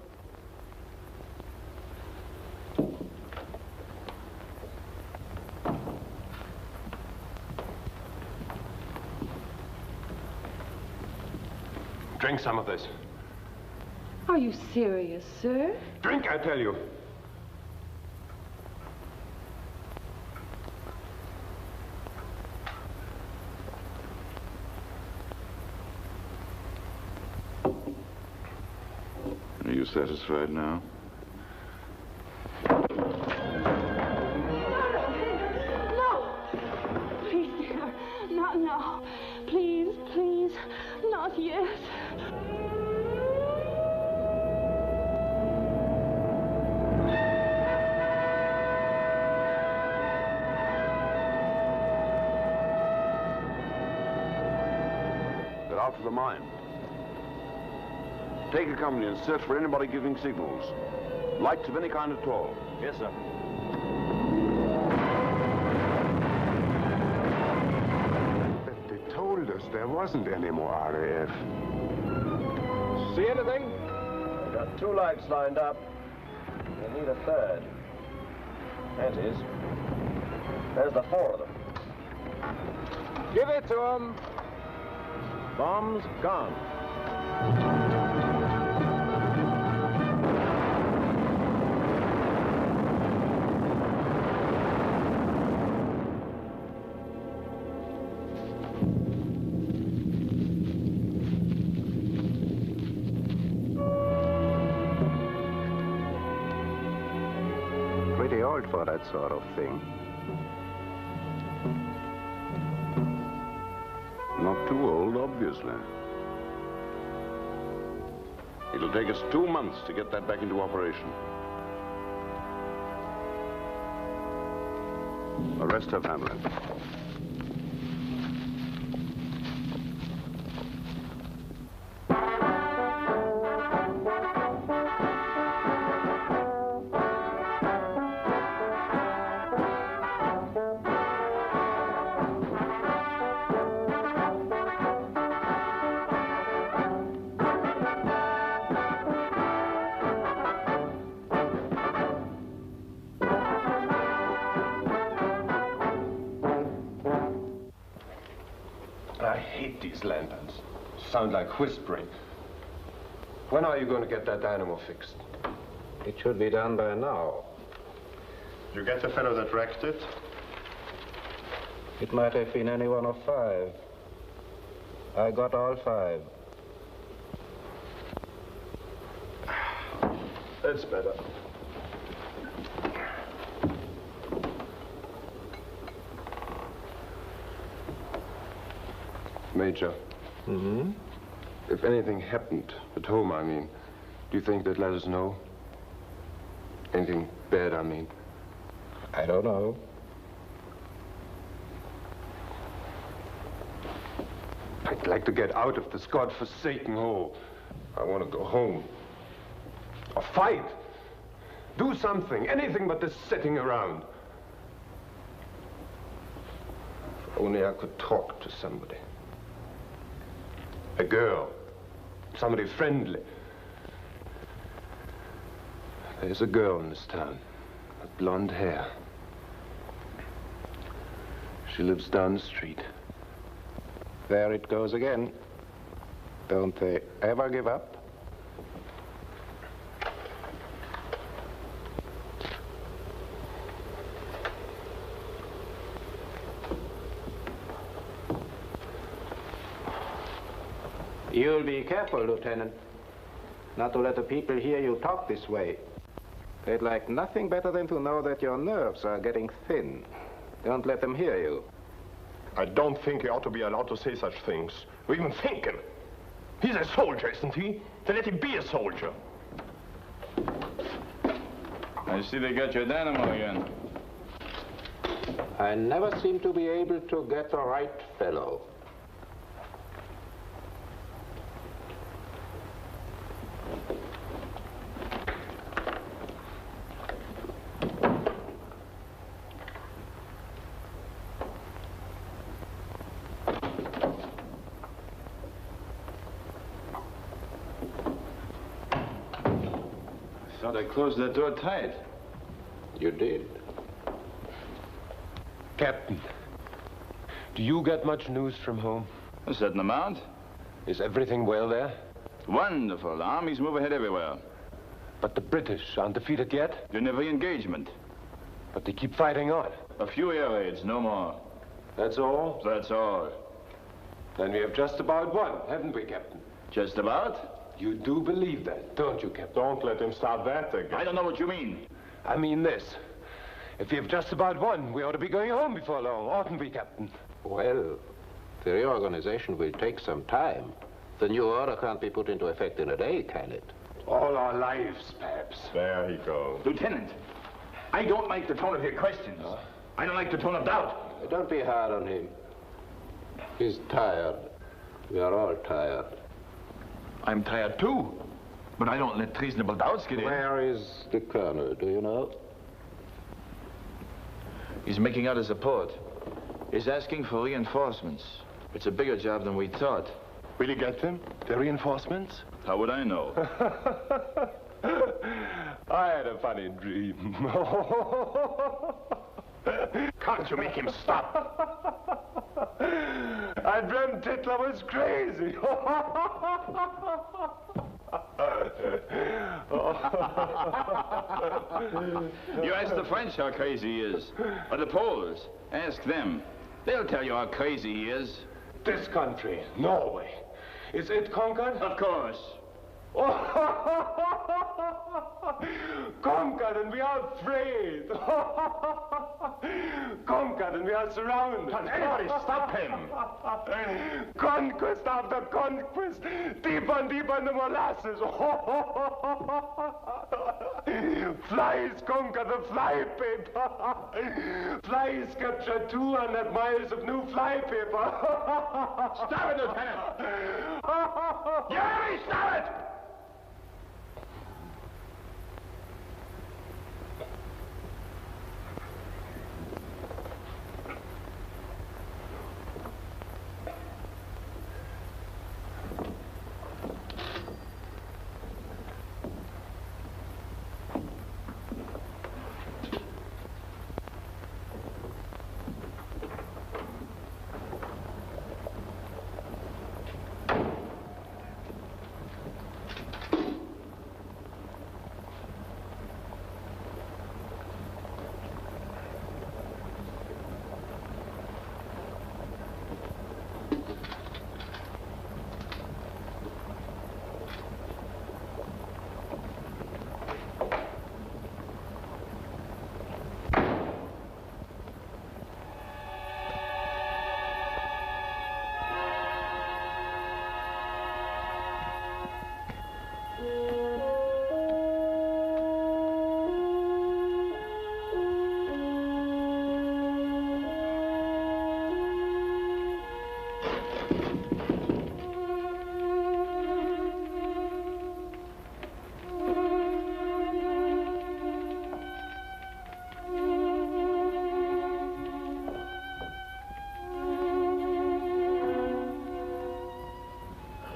Drink some of this. Are you serious, sir? Drink, I tell you. Are you satisfied now? No! Please, dear, not now. Please, please, not yet. They're out of the mine. Take a company and search for anybody giving signals. Lights of any kind at all. Yes, sir. But they told us there wasn't any more RAF. See anything? We've got 2 lights lined up. We'll need a third. That is. There's the 4 of them. Give it to them. Bombs gone. Pretty old for that sort of thing. Not too old, obviously. It'll take us 2 months to get that back into operation. Arrest her, Pamela. I hate these lanterns. Sound like whispering. When are you going to get that dynamo fixed? It should be done by now. You get the fellow that wrecked it? It might have been any one of 5. I got all 5. That's better. Major. Mm-hmm. If anything happened at home, I mean, do you think they'd let us know? Anything bad, I mean? I don't know. I'd like to get out of this godforsaken hole. I want to go home. Or fight. Do something. Anything but this sitting around. If only I could talk to somebody. A girl. Somebody friendly. There's a girl in this town with blonde hair. She lives down the street. There it goes again. Don't they ever give up? You'll be careful, Lieutenant, not to let the people hear you talk this way. They'd like nothing better than to know that your nerves are getting thin. Don't let them hear you. I don't think he ought to be allowed to say such things, or even think him. He's a soldier, isn't he? Then let him be a soldier. I see they got your dynamo again. I never seem to be able to get the right fellow. I thought I closed that door tight. You did. Captain, do you get much news from home? A certain amount. Is everything well there? Wonderful. The armies move ahead everywhere. But the British aren't defeated yet? In every engagement. But they keep fighting on. A few air raids, no more. That's all? That's all. Then we have just about won, haven't we, Captain? Just about? You do believe that, don't you, Captain? Don't let him start that again. I don't know what you mean. I mean this. If we have just about won, we ought to be going home before long, oughtn't we, Captain? Well, the reorganization will take some time. The new order can't be put into effect in a day, can it? All our lives, perhaps. There he goes. Lieutenant, I don't like the tone of your questions. I don't like the tone of doubt. Don't be hard on him. He's tired. We are all tired. I'm tired too, but I don't let reasonable doubts get in. Where is the colonel, do you know? He's making out his report. He's asking for reinforcements. It's a bigger job than we thought. Will you get them, the reinforcements? How would I know? I had a funny dream. Can't you make him stop? I dreamt Hitler was crazy. You ask the French how crazy he is, or the Poles. Ask them. They'll tell you how crazy he is. This country, Norway, is it conquered? Of course. Conquered and we are afraid. Conquered and we are surrounded. Everybody stop him. Conquest after conquest, deeper and deeper in the molasses. Flies conquer the fly paper. Flies capture 200 miles of new fly paper. Stop it, Lieutenant. Jerry, stop it!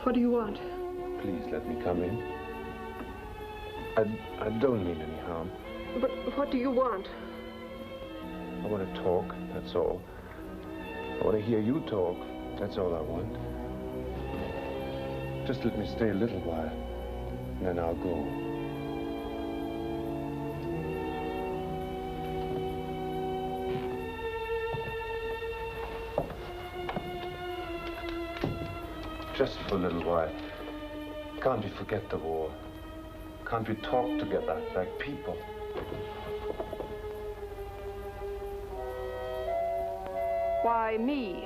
What do you want? Please let me come in. I don't mean any harm. But what do you want? I want to talk, that's all. I want to hear you talk, that's all I want. Just let me stay a little while, and then I'll go. Just for a little while. Can't we forget the war? Can't we talk together like people? Why me?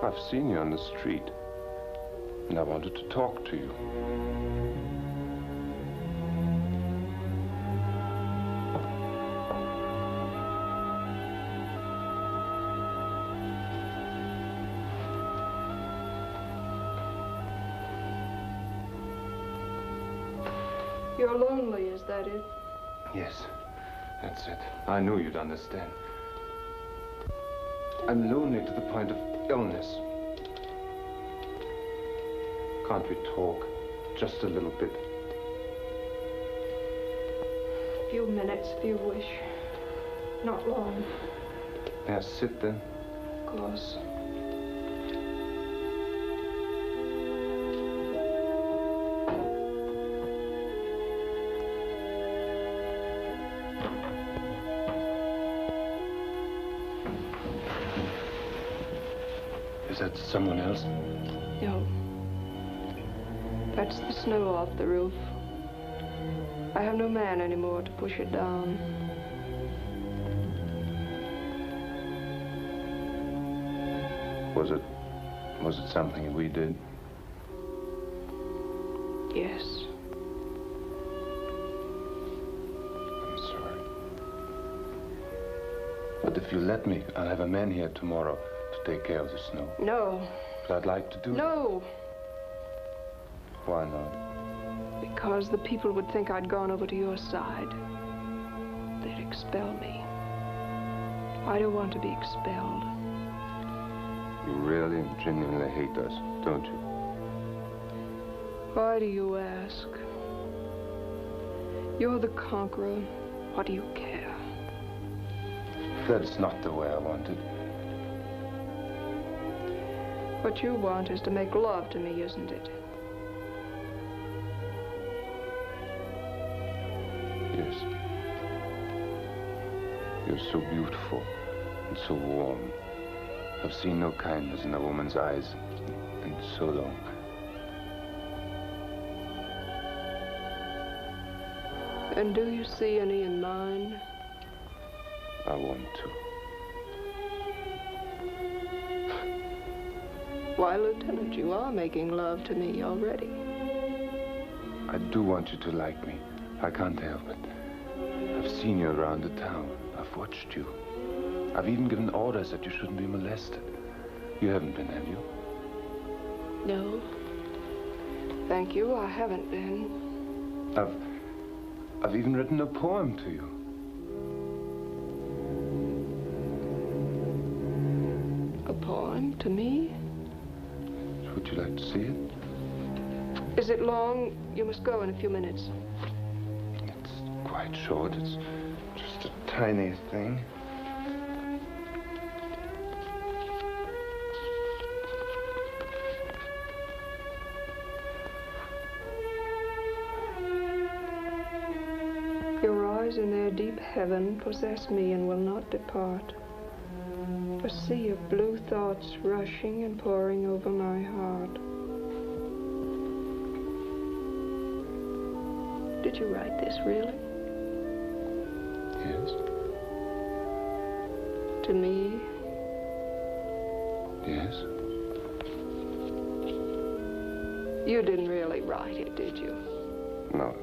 I've seen you on the street, and I wanted to talk to you. You're lonely, is that it? Yes, that's it. I knew you'd understand. I'm lonely to the point of illness. Can't we talk? Just a little bit. A few minutes, if you wish. Not long. May I sit then? Of course. Is that someone else? No. That's the snow off the roof. I have no man anymore to push it down. Was it something we did? Yes. I'm sorry. But if you let me, I'll have a man here tomorrow to take care of the snow. No. But I'd like to do it. No. Why not? Because the people would think I'd gone over to your side. They'd expel me. I don't want to be expelled. You really and genuinely hate us, don't you? Why do you ask? You're the conqueror. What do you care? That's not the way I wanted. What you want is to make love to me, isn't it? Yes. You're so beautiful and so warm. I've seen no kindness in a woman's eyes in so long. And do you see any in mine? I want to. Why, Lieutenant, you are making love to me already. I do want you to like me. I can't help it. I've seen you around the town. I've watched you. I've even given orders that you shouldn't be molested. You haven't been, have you? No. Thank you, I haven't been. I've even written a poem to you. A poem to me? Would you like to see it? Is it long? You must go in a few minutes. It's quite short. It's just a tiny thing. Your eyes in their deep heaven possess me and will not depart. A sea of blue thoughts rushing and pouring over my heart. Did you write this, really? Yes. To me? Yes. You didn't really write it, did you? No.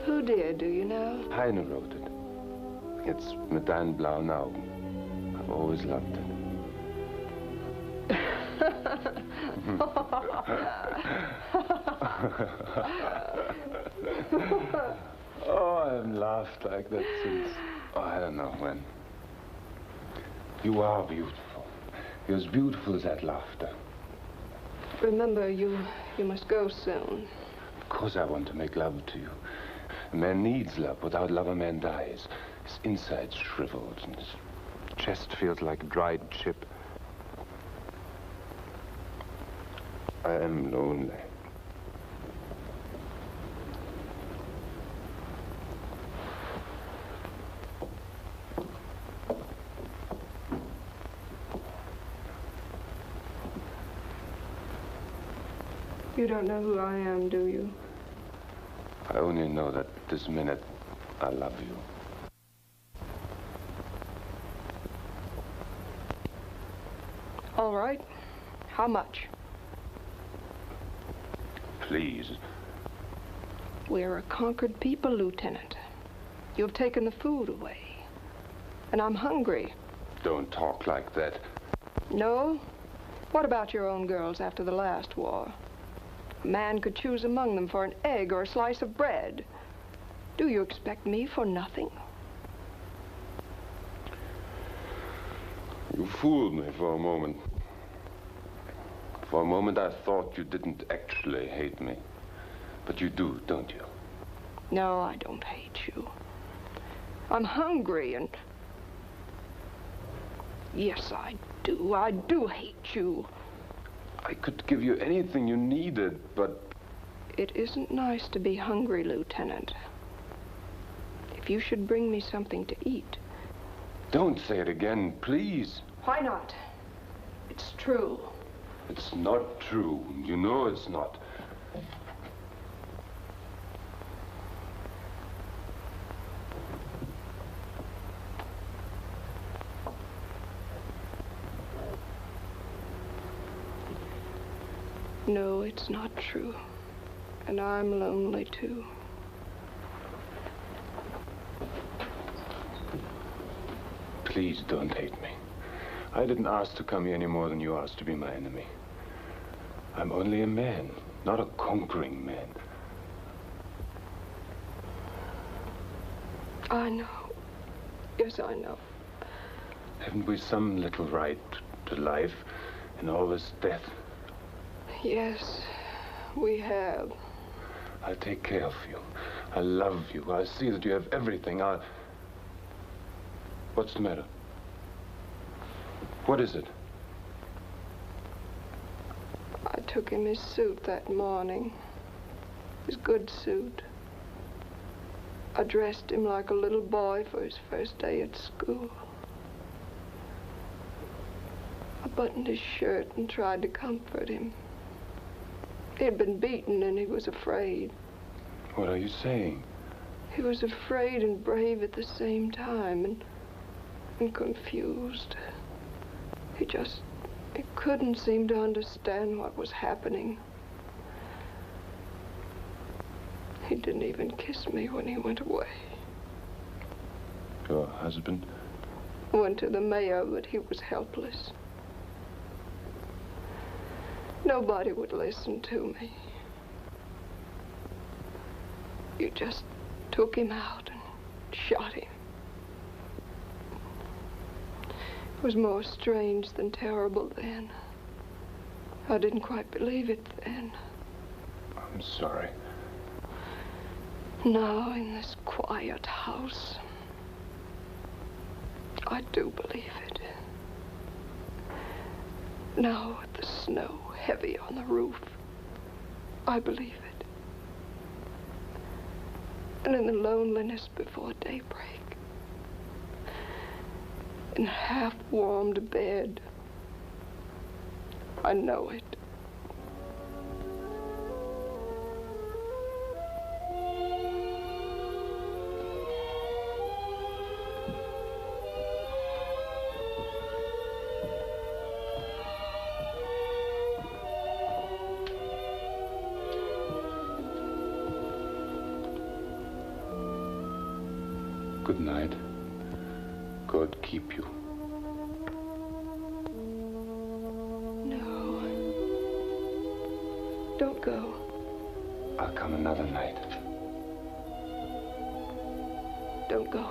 Who did, do you know? Heine wrote it. It's mit deinen blauen Augen. I've always loved it. Oh, I haven't laughed like that since, I don't know when. You are beautiful. You're as beautiful as that laughter. Remember, you must go soon. Of course I want to make love to you. A man needs love. Without love, a man dies. His insides shriveled and his chest feels like a dried chip. I am lonely. You don't know who I am, do you? I only know that this minute I love you. All right. How much? Please. We're a conquered people, Lieutenant. You've taken the food away. And I'm hungry. Don't talk like that. No? What about your own girls after the last war? A man could choose among them for an egg or a slice of bread. Do you expect me for nothing? You fooled me for a moment. For a moment, I thought you didn't actually hate me. But you do, don't you? No, I don't hate you. I'm hungry and... Yes, I do. I do hate you. I could give you anything you needed, but... It isn't nice to be hungry, Lieutenant. If you should bring me something to eat... Don't say it again, please. Why not? It's true. It's not true. You know it's not. No, it's not true. And I'm lonely, too. Please don't hate me. I didn't ask to come here any more than you asked to be my enemy. I'm only a man, not a conquering man. I know. Yes, I know. Haven't we some little right to life and all this death? Yes, we have. I'll take care of you. I love you. I'll see that you have everything. What's the matter? What is it? I took him his suit that morning. His good suit. I dressed him like a little boy for his first day at school. I buttoned his shirt and tried to comfort him. He had been beaten and he was afraid. What are you saying? He was afraid and brave at the same time and confused. He couldn't seem to understand what was happening. He didn't even kiss me when he went away. Your husband? Went to the mayor, but he was helpless. Nobody would listen to me. You just took him out and shot him. It was more strange than terrible then. I didn't quite believe it then. I'm sorry. Now, in this quiet house, I do believe it. Now, with the snow heavy on the roof, I believe it. And in the loneliness before daybreak, in a half-warmed bed, I know it. Good night. God keep you. No. Don't go. I'll come another night. Don't go.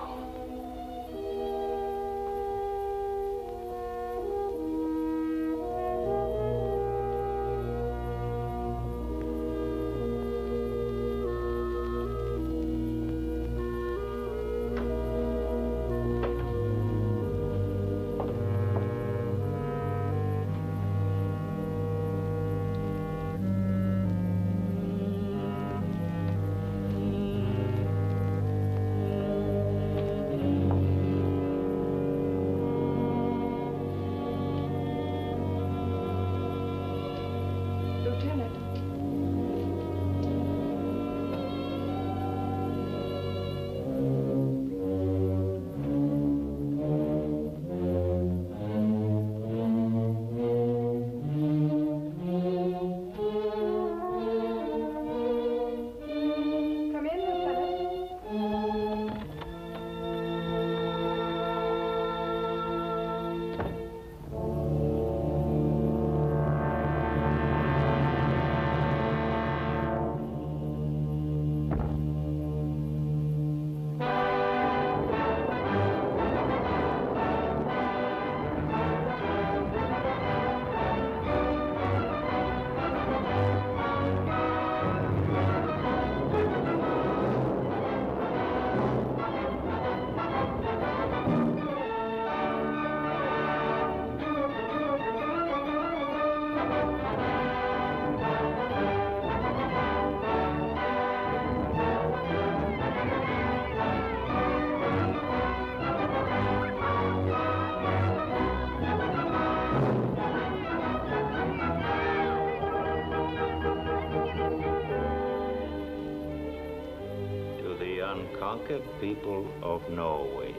conquered people of Norway.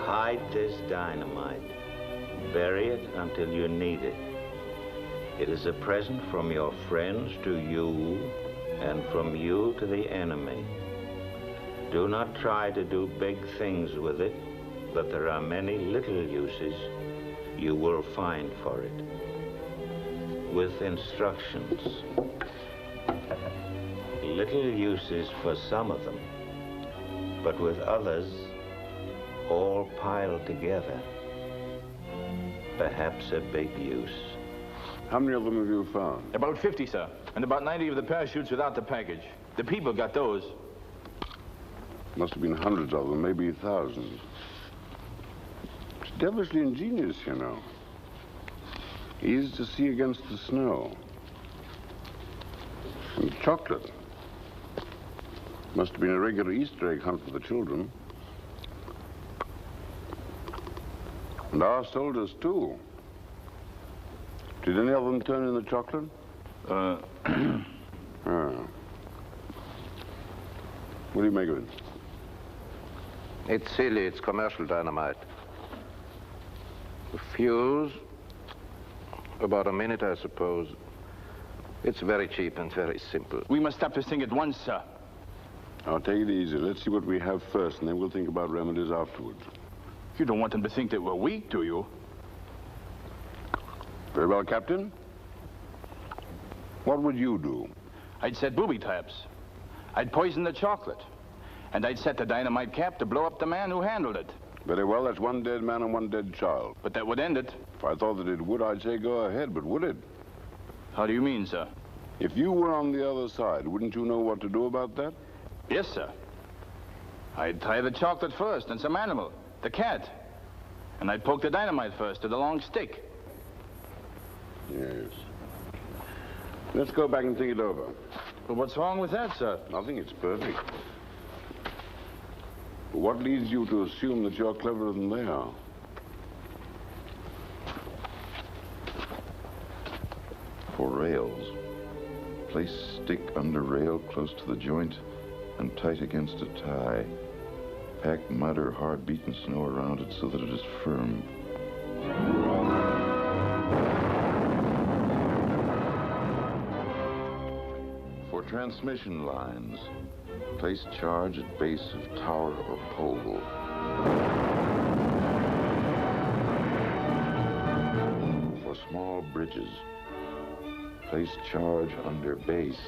Hide this dynamite. Bury it until you need it. It is a present from your friends to you and from you to the enemy. Do not try to do big things with it, but there are many little uses you will find for it. With instructions. Little uses for some of them, but with others, all piled together, perhaps a big use. How many of them have you found? About 50, sir. And about 90 of the parachutes without the package. The people got those. Must have been hundreds of them, maybe thousands. It's devilishly ingenious, you know. Easy to see against the snow. And chocolate. Must have been a regular Easter egg hunt for the children. And our soldiers, too. Did any of them turn in the chocolate? Ah. What do you make of it? It's silly. It's commercial dynamite. The fuse, about a minute, I suppose. It's very cheap and very simple. We must stop this thing at once, sir. Now, take it easy. Let's see what we have first, and then we'll think about remedies afterwards. You don't want them to think that we're weak, do you? Very well, Captain. What would you do? I'd set booby traps. I'd poison the chocolate. And I'd set the dynamite cap to blow up the man who handled it. Very well, that's one dead man and one dead child. But that would end it. If I thought that it would, I'd say go ahead, but would it? How do you mean, sir? If you were on the other side, wouldn't you know what to do about that? Yes, sir. I'd tie the chocolate first and some animal, the cat. And I'd poke the dynamite first to the long stick. Yes. Let's go back and think it over. But what's wrong with that, sir? Nothing, it's perfect. But what leads you to assume that you're cleverer than they are? For rails, place stick under rail close to the joint and tight against a tie. Pack mud or hard beaten snow around it so that it is firm. For transmission lines, place charge at base of tower or pole. For small bridges, place charge under base.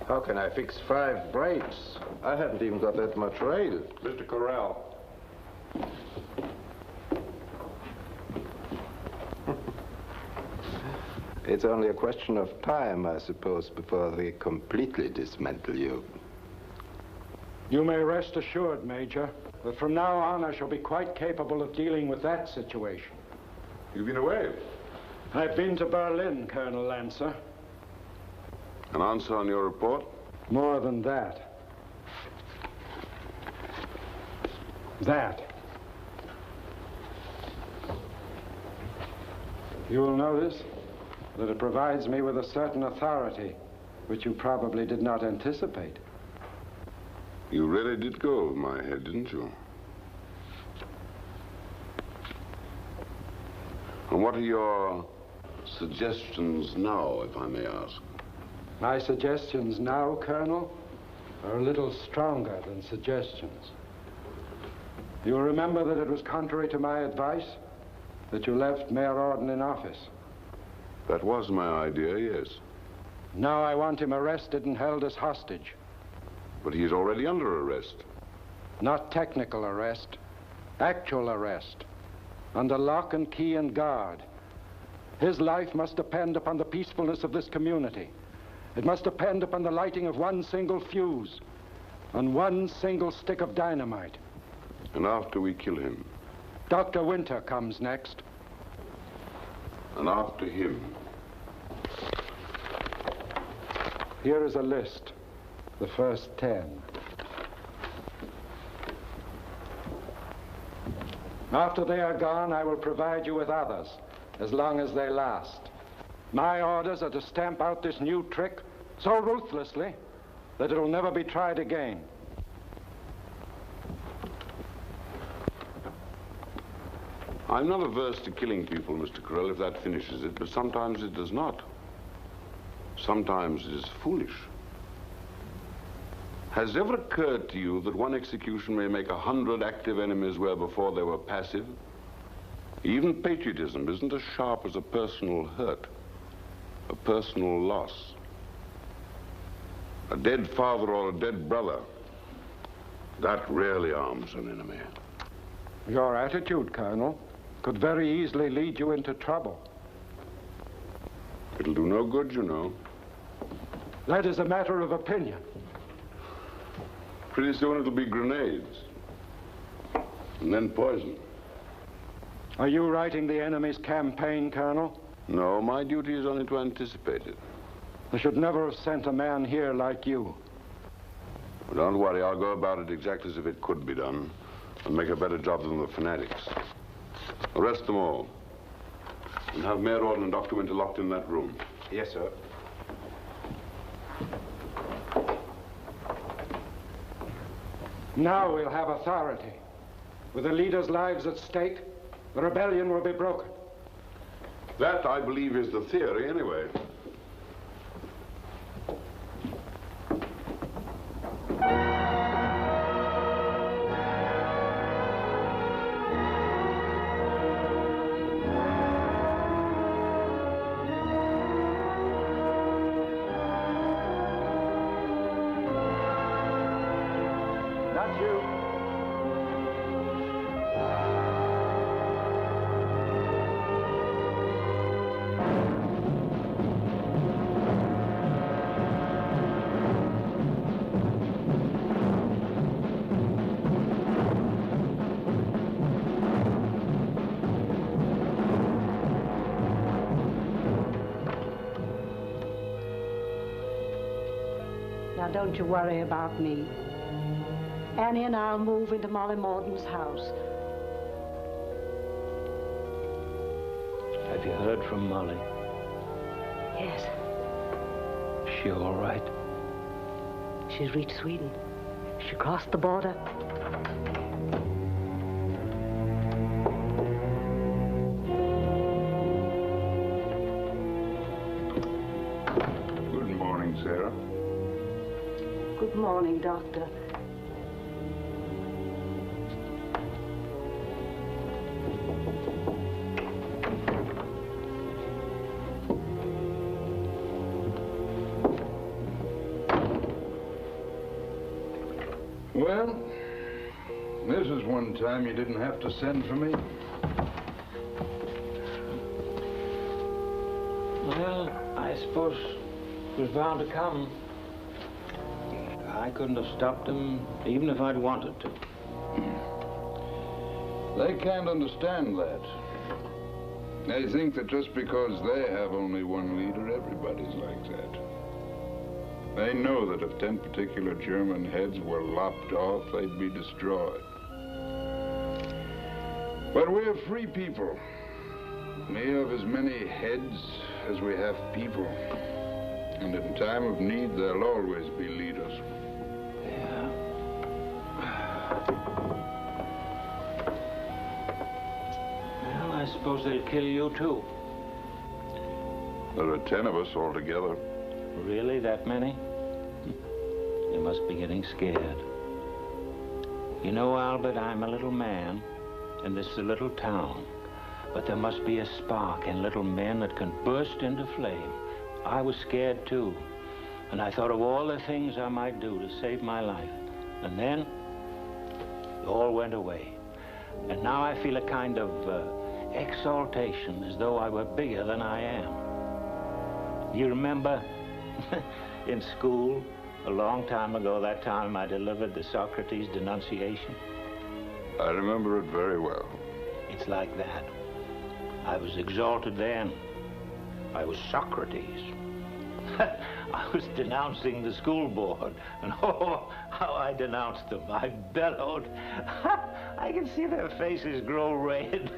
How can I fix 5 brakes? I haven't even got that much rail. Mr. Corral. It's only a question of time, I suppose, before they completely dismantle you. You may rest assured, Major, that from now on I shall be quite capable of dealing with that situation. You've been away? I've been to Berlin, Colonel Lancer. An answer on your report? More than that. You will notice that it provides me with a certain authority, which you probably did not anticipate. You really did go over my head, didn't you? And what are your suggestions now, if I may ask? My suggestions now, Colonel, are a little stronger than suggestions. You'll remember that it was contrary to my advice that you left Mayor Orden in office. That was my idea, yes. Now I want him arrested and held as hostage. But he's already under arrest. Not technical arrest, actual arrest. Under lock and key and guard. His life must depend upon the peacefulness of this community. It must depend upon the lighting of one single fuse, on one single stick of dynamite. And after we kill him? Dr. Winter comes next. And after him? Here is a list, the first 10. After they are gone, I will provide you with others, as long as they last. My orders are to stamp out this new trick so ruthlessly that it will never be tried again. I'm not averse to killing people, Mr. Corell, if that finishes it, but sometimes it does not. Sometimes it is foolish. Has it ever occurred to you that one execution may make 100 active enemies where before they were passive? Even patriotism isn't as sharp as a personal hurt, a personal loss. A dead father or a dead brother, that rarely arms an enemy. Your attitude, Colonel, could very easily lead you into trouble. It'll do no good, you know. That is a matter of opinion. Pretty soon it'll be grenades, and then poison. Are you writing the enemy's campaign, Colonel? No, my duty is only to anticipate it. I should never have sent a man here like you. Well, don't worry, I'll go about it exactly as if it could be done, and make a better job than the fanatics. Arrest them all, and have Mayor Orden and Dr. Winter locked in that room. Yes, sir. Now we'll have authority. With the leaders' lives at stake, the rebellion will be broken. That, I believe, is the theory, anyway. Now, don't you worry about me. Annie and I'll move into Molly Morden's house. Have you heard from Molly? Yes. Is she all right? She's reached Sweden. She crossed the border. Good morning, Sarah. Good morning, Doctor. Well, this is one time you didn't have to send for me. Well, I suppose it was bound to come. I couldn't have stopped them even if I'd wanted to. They can't understand that. They think that just because they have only one leader, everybody's like that. They know that if 10 particular German heads were lopped off, they'd be destroyed. But we're free people. We have as many heads as we have people. And in time of need, there'll always be leaders. Yeah. Well, I suppose they'll kill you, too. There are 10 of us altogether. Really, that many? You must be getting scared. You know, Albert, I'm a little man, and this is a little town. But there must be a spark in little men that can burst into flame. I was scared, too. And I thought of all the things I might do to save my life. And then, it all went away. And now I feel a kind of exaltation, as though I were bigger than I am. You remember in school, a long time ago, that time I delivered the Socrates denunciation? I remember it very well. It's like that. I was exalted then. I was Socrates. I was denouncing the school board, and oh, how I denounced them. I bellowed. I can see their faces grow red.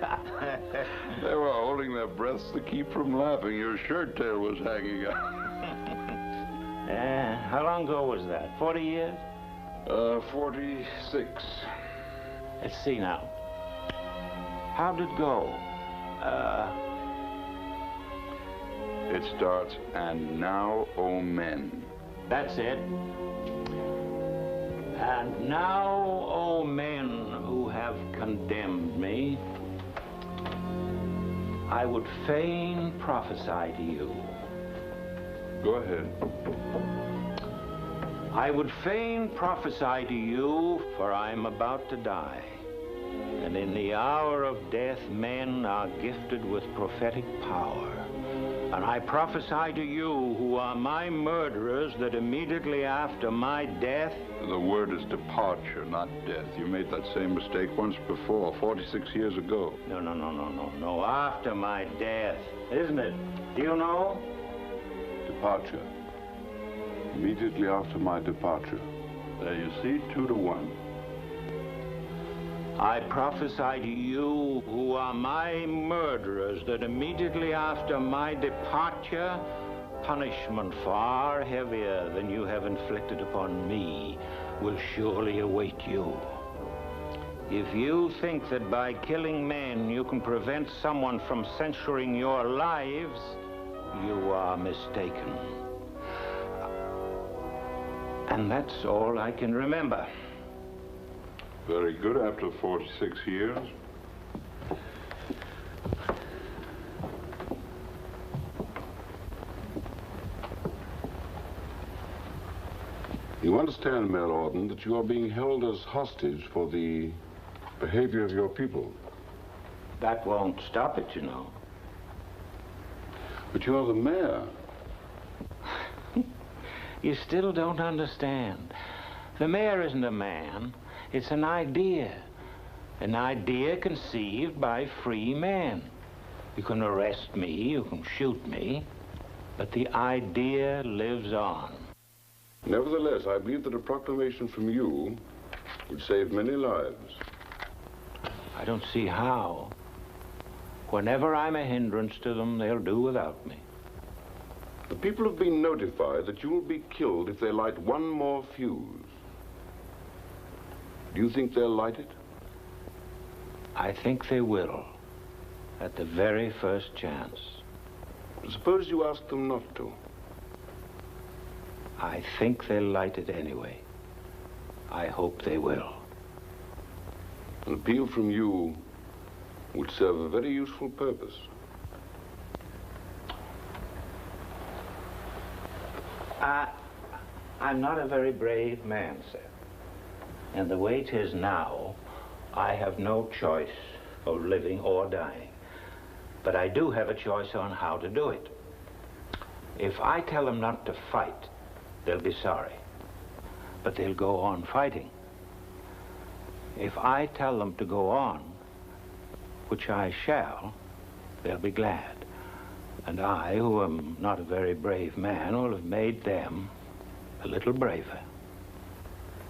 They were holding their breaths to keep from laughing. Your shirt tail was hanging out. How long ago was that? 40 years? 46. Let's see now. How'd it go? It starts, and now, O men. That's it. And now, O men who have condemned me, I would fain prophesy to you. Go ahead. I would fain prophesy to you, for I am about to die. And in the hour of death, men are gifted with prophetic power. And I prophesy to you, who are my murderers, that immediately after my death... The word is departure, not death. You made that same mistake once before, 46 years ago. No, after my death, isn't it? Do you know? Departure. Immediately after my departure. There you see, 2 to 1. I prophesy to you, who are my murderers, that immediately after my departure, punishment far heavier than you have inflicted upon me will surely await you. If you think that by killing men you can prevent someone from censuring your lives, you are mistaken. And that's all I can remember. Very good after 46 years. You understand, Mayor Orden, that you are being held as hostage for the behavior of your people. That won't stop it, you know. But you are the mayor. You still don't understand. The mayor isn't a man. It's an idea. An idea conceived by free men. You can arrest me, you can shoot me, but the idea lives on. Nevertheless, I believe that a proclamation from you would save many lives. I don't see how. Whenever I'm a hindrance to them, they'll do without me. The people have been notified that you will be killed if they light one more fuse. Do you think they'll light it? I think they will, at the very first chance. Suppose you ask them not to. I think they'll light it anyway. I hope they will. An appeal from you would serve a very useful purpose. I'm not a very brave man, sir. And the way it is now, I have no choice of living or dying. But I do have a choice on how to do it. If I tell them not to fight, they'll be sorry. But they'll go on fighting. If I tell them to go on, which I shall, they'll be glad. And I, who am not a very brave man, will have made them a little braver.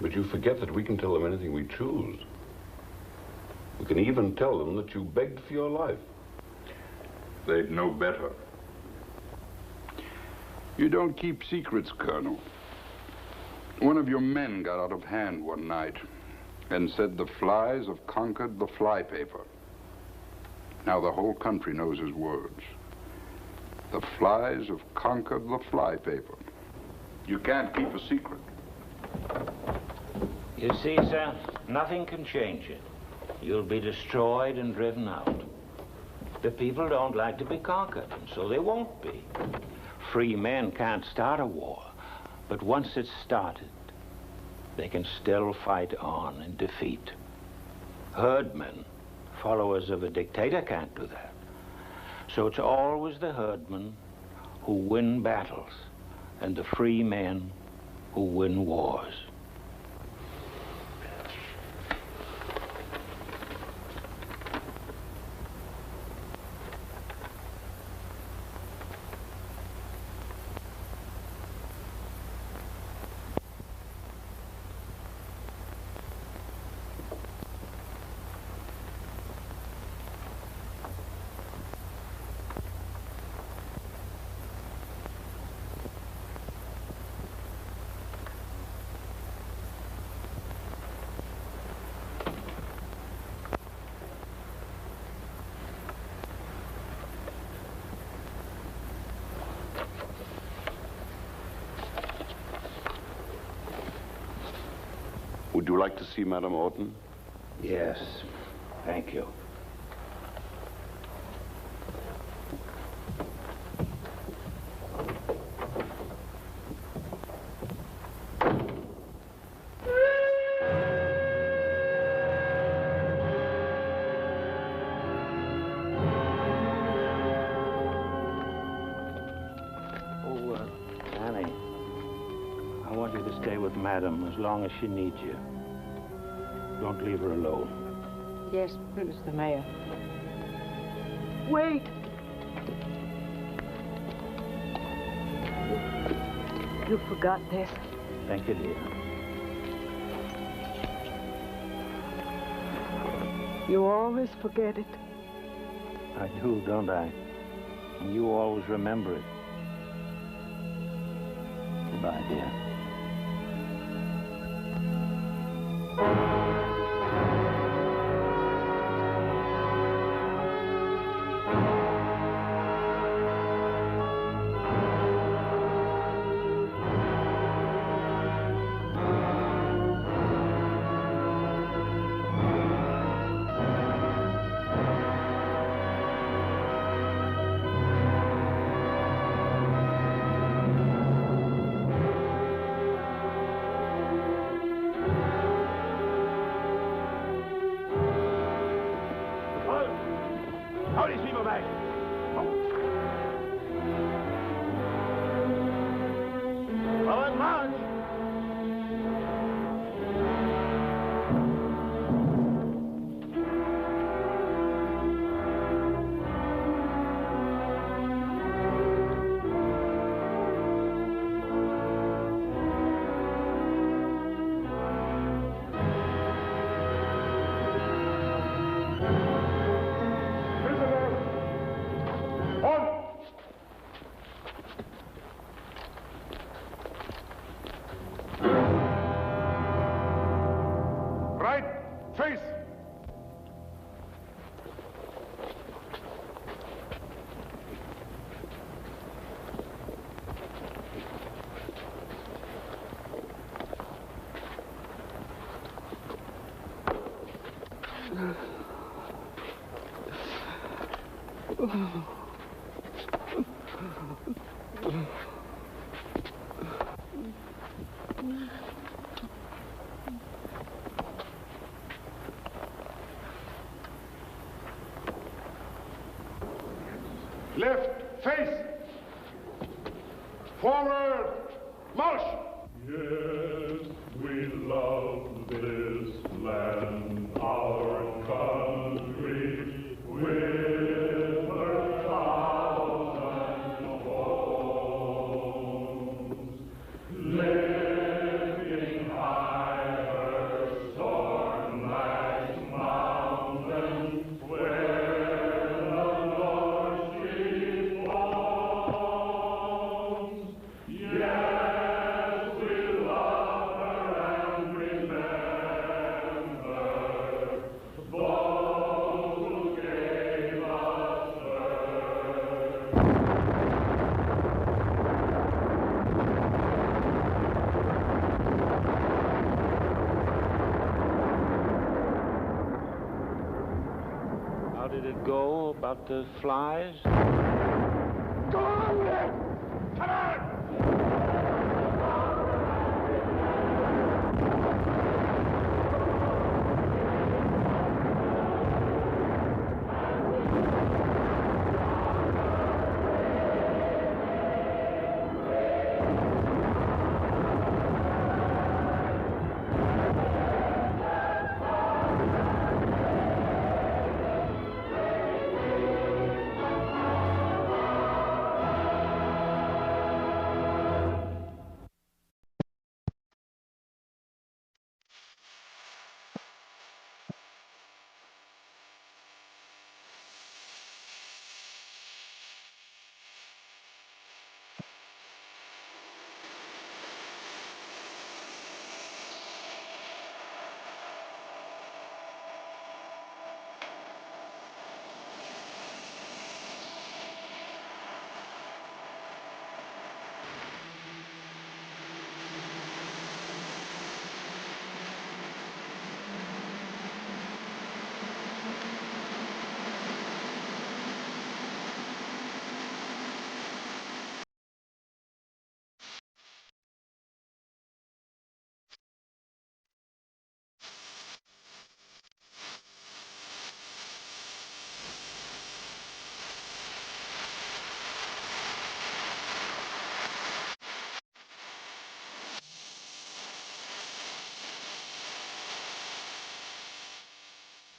But you forget that we can tell them anything we choose. We can even tell them that you begged for your life. They'd know better. You don't keep secrets, Colonel. One of your men got out of hand one night and said the flies have conquered the flypaper. Now the whole country knows his words. The flies have conquered the flypaper. You can't keep a secret. You see, sir, nothing can change it. You'll be destroyed and driven out. The people don't like to be conquered, and so they won't be. Free men can't start a war, but once it's started, they can still fight on in defeat. Herdmen, followers of a dictator, can't do that. So it's always the herdmen who win battles and the free men who win wars. Would you like to see Madame Orton? Yes, thank you. Annie, I want you to stay with Madame as long as she needs you. Don't leave her alone. Yes, Mr. Mayor. Wait! You forgot this. Thank you, dear. You always forget it. I do, don't I? And you always remember it. Goodbye, dear. How these people back? Well, at large. Face! Left, face! Forward, march! Yes, we love this land, our country, with her thousand homes. Lifting high her storm-lashed mountains, where the North Sea foams. Yes, we love her and remember those who gave us birth. How did it go about the flies? Go on with it! Come on!